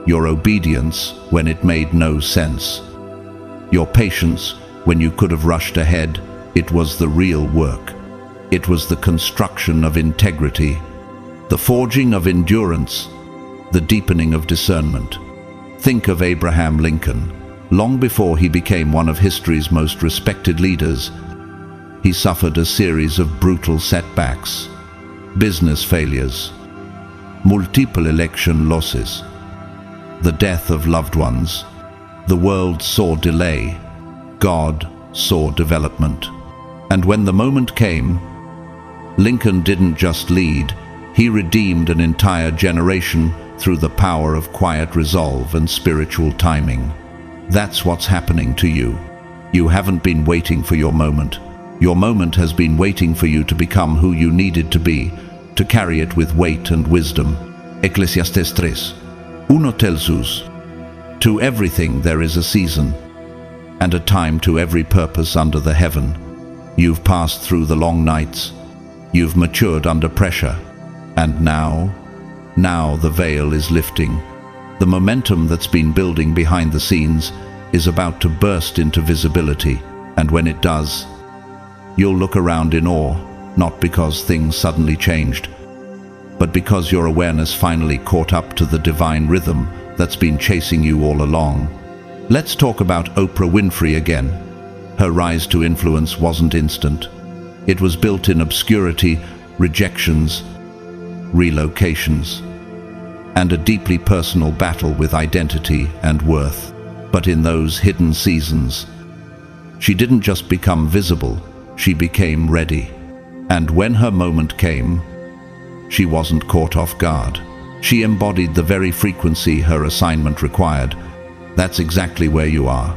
your obedience when it made no sense, your patience when you could have rushed ahead, it was the real work. It was the construction of integrity, the forging of endurance, the deepening of discernment. Think of Abraham Lincoln. Long before he became one of history's most respected leaders, he suffered a series of brutal setbacks, business failures, multiple election losses, the death of loved ones. The world saw delay. God saw development. And when the moment came, Lincoln didn't just lead, he redeemed an entire generation through the power of quiet resolve and spiritual timing. That's what's happening to you. You haven't been waiting for your moment. Your moment has been waiting for you to become who you needed to be, to carry it with weight and wisdom. Eclesiastes 3. Uno telsus. To everything there is a season, and a time to every purpose under the heaven. You've passed through the long nights. You've matured under pressure. And now the veil is lifting. The momentum that's been building behind the scenes is about to burst into visibility. And when it does, you'll look around in awe, not because things suddenly changed, but because your awareness finally caught up to the divine rhythm that's been chasing you all along. Let's talk about Oprah Winfrey again. Her rise to influence wasn't instant. It was built in obscurity, rejections, relocations, and a deeply personal battle with identity and worth. But in those hidden seasons, she didn't just become visible, she became ready. And when her moment came, she wasn't caught off guard. She embodied the very frequency her assignment required. That's exactly where you are.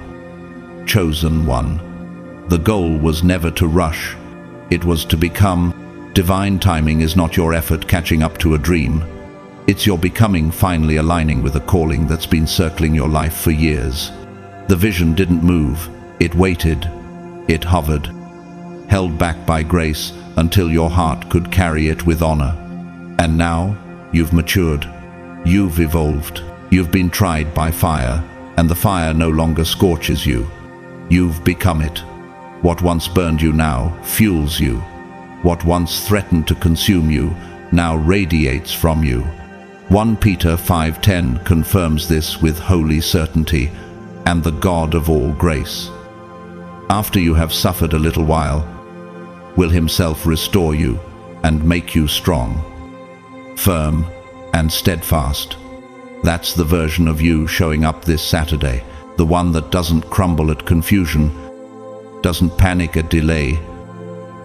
Chosen one. The goal was never to rush. It was to become. Divine timing is not your effort catching up to a dream. It's your becoming finally aligning with a calling that's been circling your life for years. The vision didn't move. It waited. It hovered, held back by grace until your heart could carry it with honor. And now, you've matured. You've evolved. You've been tried by fire, and the fire no longer scorches you. You've become it. What once burned you now fuels you. What once threatened to consume you now radiates from you. 1 Peter 5:10 confirms this with holy certainty. And the God of all grace, after you have suffered a little while, will himself restore you and make you strong, firm, and steadfast. That's the version of you showing up this Saturday, the one that doesn't crumble at confusion, doesn't panic at delay,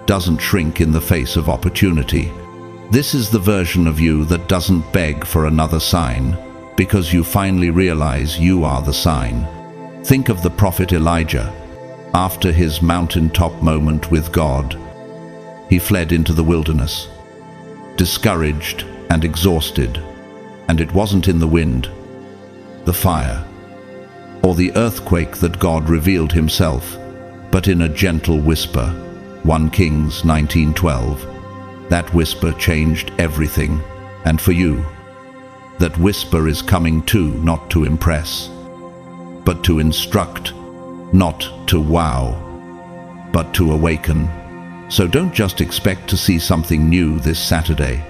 doesn't shrink in the face of opportunity. This is the version of you that doesn't beg for another sign, because you finally realize you are the sign. Think of the prophet Elijah. After his mountaintop moment with God, he fled into the wilderness, discouraged and exhausted. And it wasn't in the wind, the fire, or the earthquake that God revealed himself, but in a gentle whisper. 1 Kings 19:12. That whisper changed everything. And for you, that whisper is coming too, not to impress, but to instruct, not to wow. but to awaken. So don't just expect to see something new this Saturday.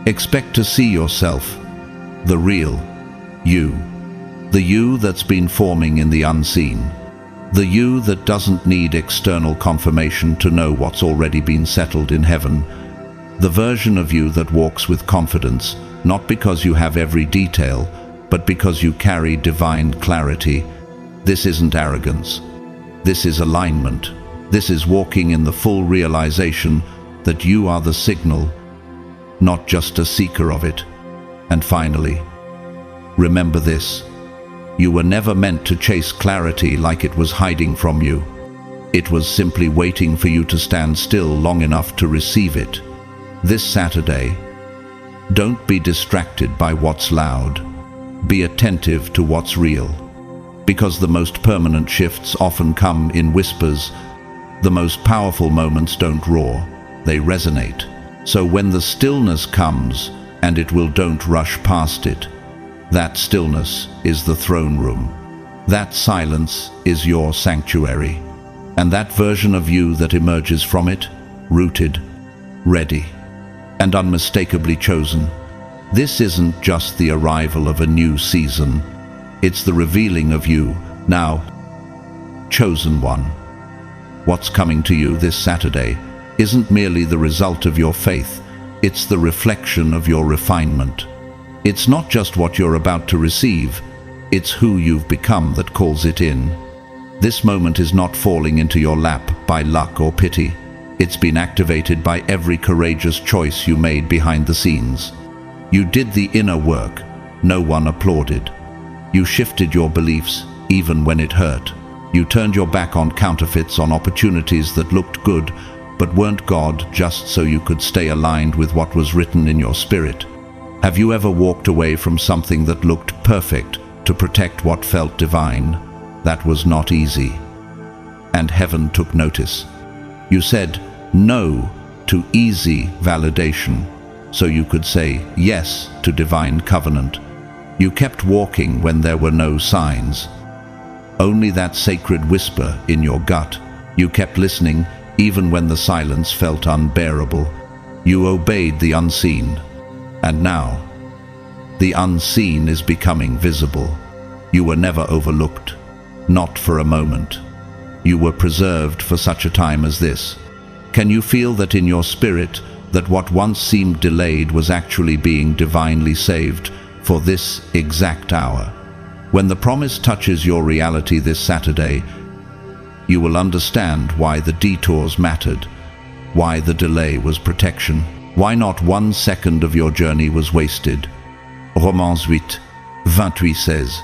Expect to see yourself, the real you. The you that's been forming in the unseen. The you that doesn't need external confirmation to know what's already been settled in heaven. The version of you that walks with confidence, not because you have every detail, but because you carry divine clarity. This isn't arrogance. This is alignment. This is walking in the full realization that you are the signal, not just a seeker of it. And finally, remember this. You were never meant to chase clarity like it was hiding from you. It was simply waiting for you to stand still long enough to receive it. This Saturday, don't be distracted by what's loud. Be attentive to what's real. Because the most permanent shifts often come in whispers, the most powerful moments don't roar, they resonate. So when the stillness comes, and it will, don't rush past it. That stillness is the throne room. That silence is your sanctuary. And that version of you that emerges from it, rooted, ready, and unmistakably chosen. This isn't just the arrival of a new season. It's the revealing of you, now, chosen one. What's coming to you this Saturday isn't merely the result of your faith, it's the reflection of your refinement. It's not just what you're about to receive, it's who you've become that calls it in. This moment is not falling into your lap by luck or pity. It's been activated by every courageous choice you made behind the scenes. You did the inner work, no one applauded. You shifted your beliefs, even when it hurt. You turned your back on counterfeits, on opportunities that looked good, but weren't God, just so you could stay aligned with what was written in your spirit. Have you ever walked away from something that looked perfect to protect what felt divine? That was not easy. And heaven took notice. You said no to easy validation, so you could say yes to divine covenant. You kept walking when there were no signs. Only that sacred whisper in your gut. You kept listening even when the silence felt unbearable. You obeyed the unseen. And now, the unseen is becoming visible. You were never overlooked, not for a moment. You were preserved for such a time as this. Can you feel that in your spirit, that what once seemed delayed was actually being divinely saved for this exact hour? When the promise touches your reality this Saturday, you will understand why the detours mattered, why the delay was protection, why not 1 second of your journey was wasted. Romans 8:28 says,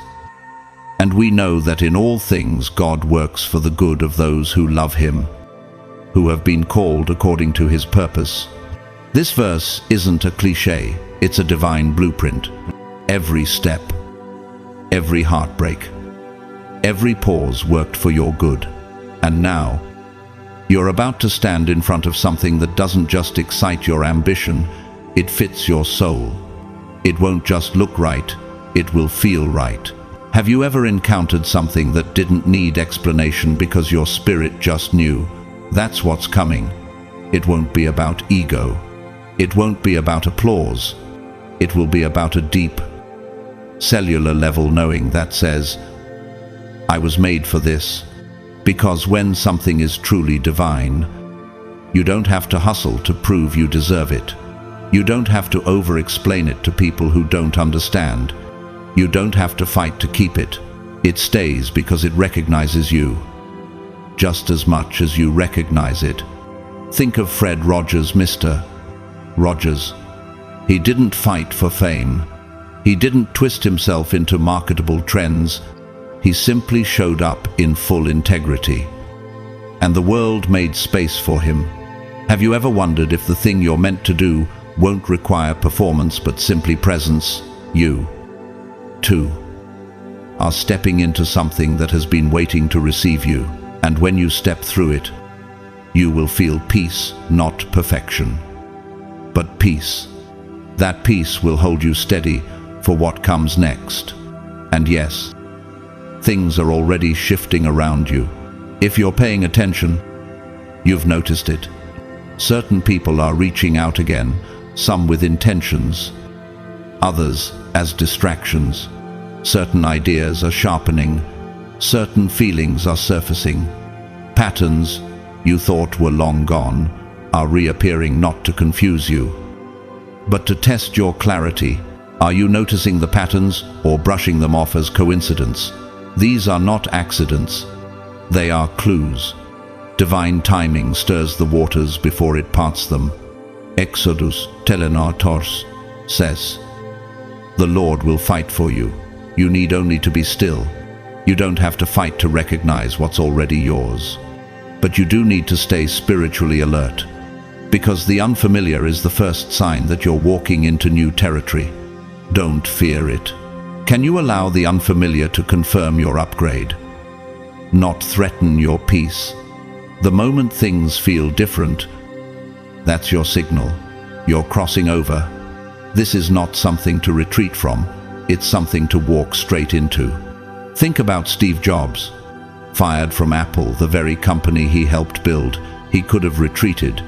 "And we know that in all things God works for the good of those who love Him, who have been called according to His purpose." This verse isn't a cliché, it's a divine blueprint. Every step, every heartbreak, every pause worked for your good. And now, you're about to stand in front of something that doesn't just excite your ambition, it fits your soul. It won't just look right, it will feel right. Have you ever encountered something that didn't need explanation because your spirit just knew? That's what's coming. It won't be about ego. It won't be about applause. It will be about a deep, cellular level knowing that says, I was made for this. Because when something is truly divine, you don't have to hustle to prove you deserve it. You don't have to over-explain it to people who don't understand. You don't have to fight to keep it. It stays because it recognizes you, just as much as you recognize it. Think of Fred Rogers, Mr. Rogers. He didn't fight for fame. He didn't twist himself into marketable trends. He simply showed up in full integrity. And the world made space for him. Have you ever wondered if the thing you're meant to do won't require performance but simply presence? You, too, are stepping into something that has been waiting to receive you. And when you step through it, you will feel peace, not perfection, but peace. That peace will hold you steady for what comes next. And yes, things are already shifting around you. If you're paying attention, You've noticed it. Certain people are reaching out again, some with intentions, others as distractions. Certain ideas are sharpening, certain feelings are surfacing. Patterns you thought were long gone are reappearing, not to confuse you, but to test your clarity. Are you noticing the patterns or brushing them off as coincidence? These are not accidents. They are clues. Divine timing stirs the waters before it parts them. Exodus Telenartos says, "The Lord will fight for you. You need only to be still." You don't have to fight to recognize what's already yours. But you do need to stay spiritually alert, because the unfamiliar is the first sign that you're walking into new territory. Don't fear it. Can you allow the unfamiliar to confirm your upgrade, not threaten your peace? The moment things feel different, that's your signal. You're crossing over. This is not something to retreat from. It's something to walk straight into. Think about Steve Jobs. Fired from Apple, the very company he helped build. He could have retreated,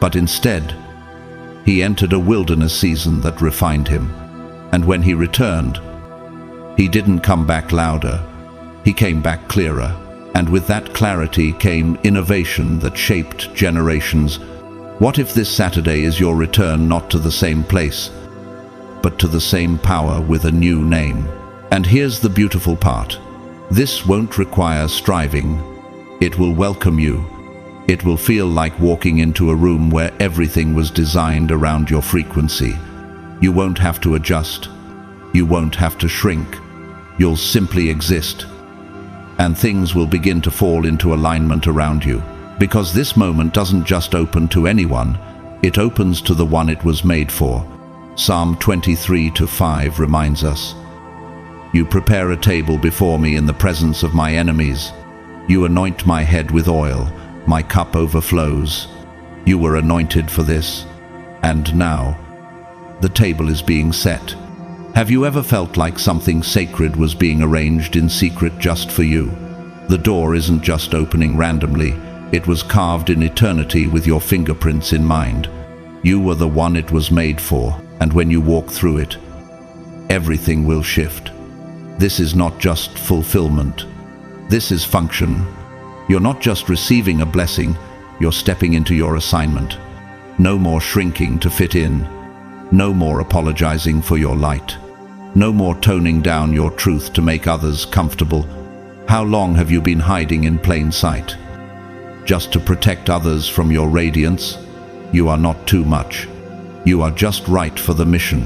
but instead, he entered a wilderness season that refined him. And when he returned, he didn't come back louder. He came back clearer. And with that clarity came innovation that shaped generations. What if this Saturday is your return, not to the same place, but to the same power with a new name? And here's the beautiful part. This won't require striving. It will welcome you. It will feel like walking into a room where everything was designed around your frequency. You won't have to adjust. You won't have to shrink. You'll simply exist. And things will begin to fall into alignment around you. Because this moment doesn't just open to anyone, it opens to the one it was made for. Psalm 23:5 reminds us, "You prepare a table before me in the presence of my enemies. You anoint my head with oil, my cup overflows." You were anointed for this. And now, the table is being set. Have you ever felt like something sacred was being arranged in secret just for you? The door isn't just opening randomly. It was carved in eternity with your fingerprints in mind. You were the one it was made for, and when you walk through it, everything will shift. This is not just fulfillment. This is function. You're not just receiving a blessing, you're stepping into your assignment. No more shrinking to fit in. No more apologizing for your light. No more toning down your truth to make others comfortable. How long have you been hiding in plain sight, just to protect others from your radiance? You are not too much. You are just right for the mission.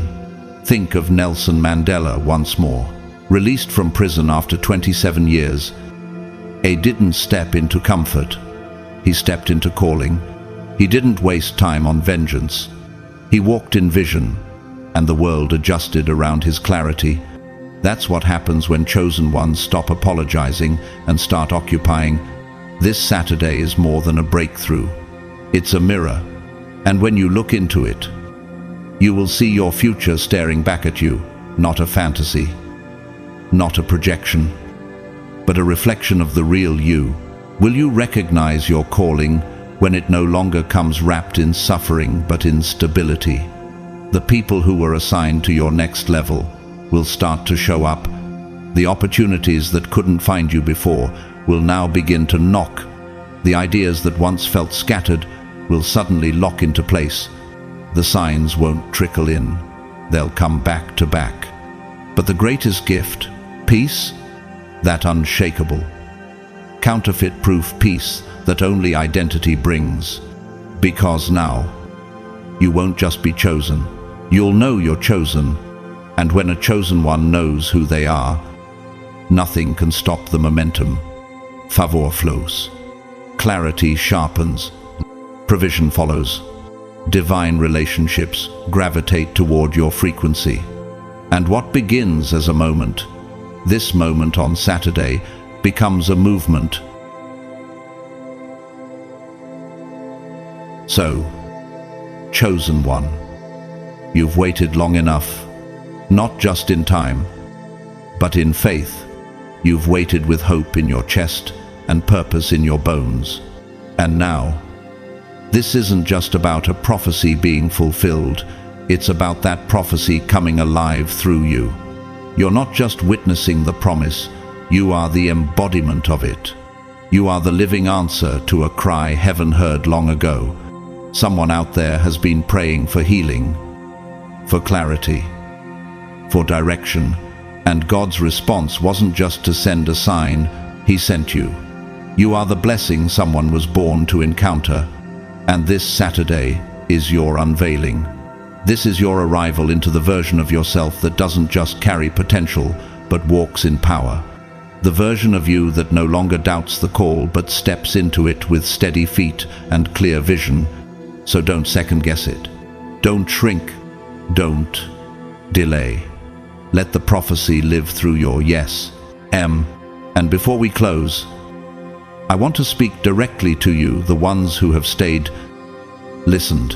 Think of Nelson Mandela once more. Released from prison after 27 years, he didn't step into comfort. He stepped into calling. He didn't waste time on vengeance. He walked in vision, and the world adjusted around his clarity. That's what happens when chosen ones stop apologizing and start occupying. This Saturday is more than a breakthrough. It's a mirror, and when you look into it, you will see your future staring back at you, not a fantasy, not a projection, but a reflection of the real you. Will you recognize your calling when it no longer comes wrapped in suffering but in stability? The people who were assigned to your next level will start to show up. The opportunities that couldn't find you before will now begin to knock. The ideas that once felt scattered will suddenly lock into place. The signs won't trickle in. They'll come back to back. But the greatest gift, peace, that unshakable, counterfeit-proof peace that only identity brings. Because now, you won't just be chosen. You'll know you're chosen. And when a chosen one knows who they are, nothing can stop the momentum. Favor flows. Clarity sharpens. Provision follows. Divine relationships gravitate toward your frequency. And what begins as a moment, this moment on Saturday, becomes a movement. So, chosen one, you've waited long enough, not just in time, but in faith. You've waited with hope in your chest and purpose in your bones. And now, This isn't just about a prophecy being fulfilled. It's about that prophecy coming alive through you. You're not just witnessing the promise, you are the embodiment of it. You are the living answer to a cry heaven heard long ago. Someone out there has been praying for healing, for clarity, for direction, and God's response wasn't just to send a sign, He sent you. You are the blessing someone was born to encounter, and this Saturday is your unveiling. This is your arrival into the version of yourself that doesn't just carry potential, but walks in power. The version of you that no longer doubts the call, but steps into it with steady feet and clear vision. So don't second guess it. Don't shrink. Don't delay. Let the prophecy live through your yes, And before we close, I want to speak directly to you, the ones who have stayed, listened,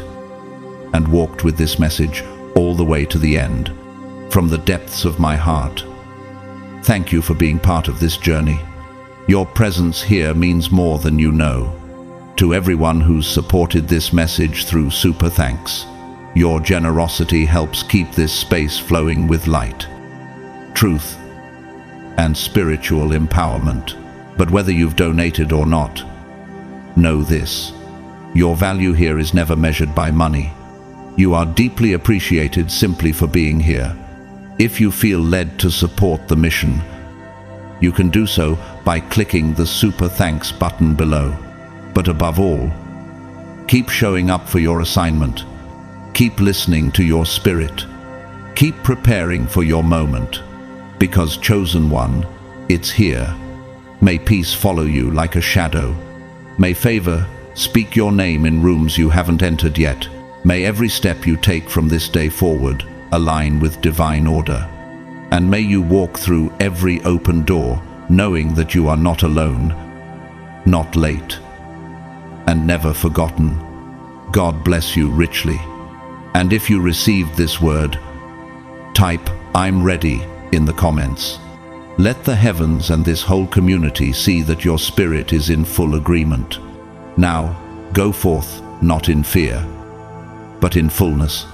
and walked with this message all the way to the end. From the depths of my heart, thank you for being part of this journey. Your presence here means more than you know. To everyone who's supported this message through super thanks. Your generosity helps keep this space flowing with light, truth, and spiritual empowerment. But whether you've donated or not, know this: your value here is never measured by money. You are deeply appreciated simply for being here. If you feel led to support the mission, you can do so by clicking the Super Thanks button below. But above all, keep showing up for your assignment. Keep listening to your spirit. Keep preparing for your moment. Because chosen one, it's here. May peace follow you like a shadow. May favor speak your name in rooms you haven't entered yet. May every step you take from this day forward align with divine order. And may you walk through every open door, knowing that you are not alone, not late, and never forgotten. God bless you richly. And if you received this word, type "I'm ready" in the comments. Let the heavens and this whole community see that your spirit is in full agreement. Now, go forth, not in fear, but in fullness.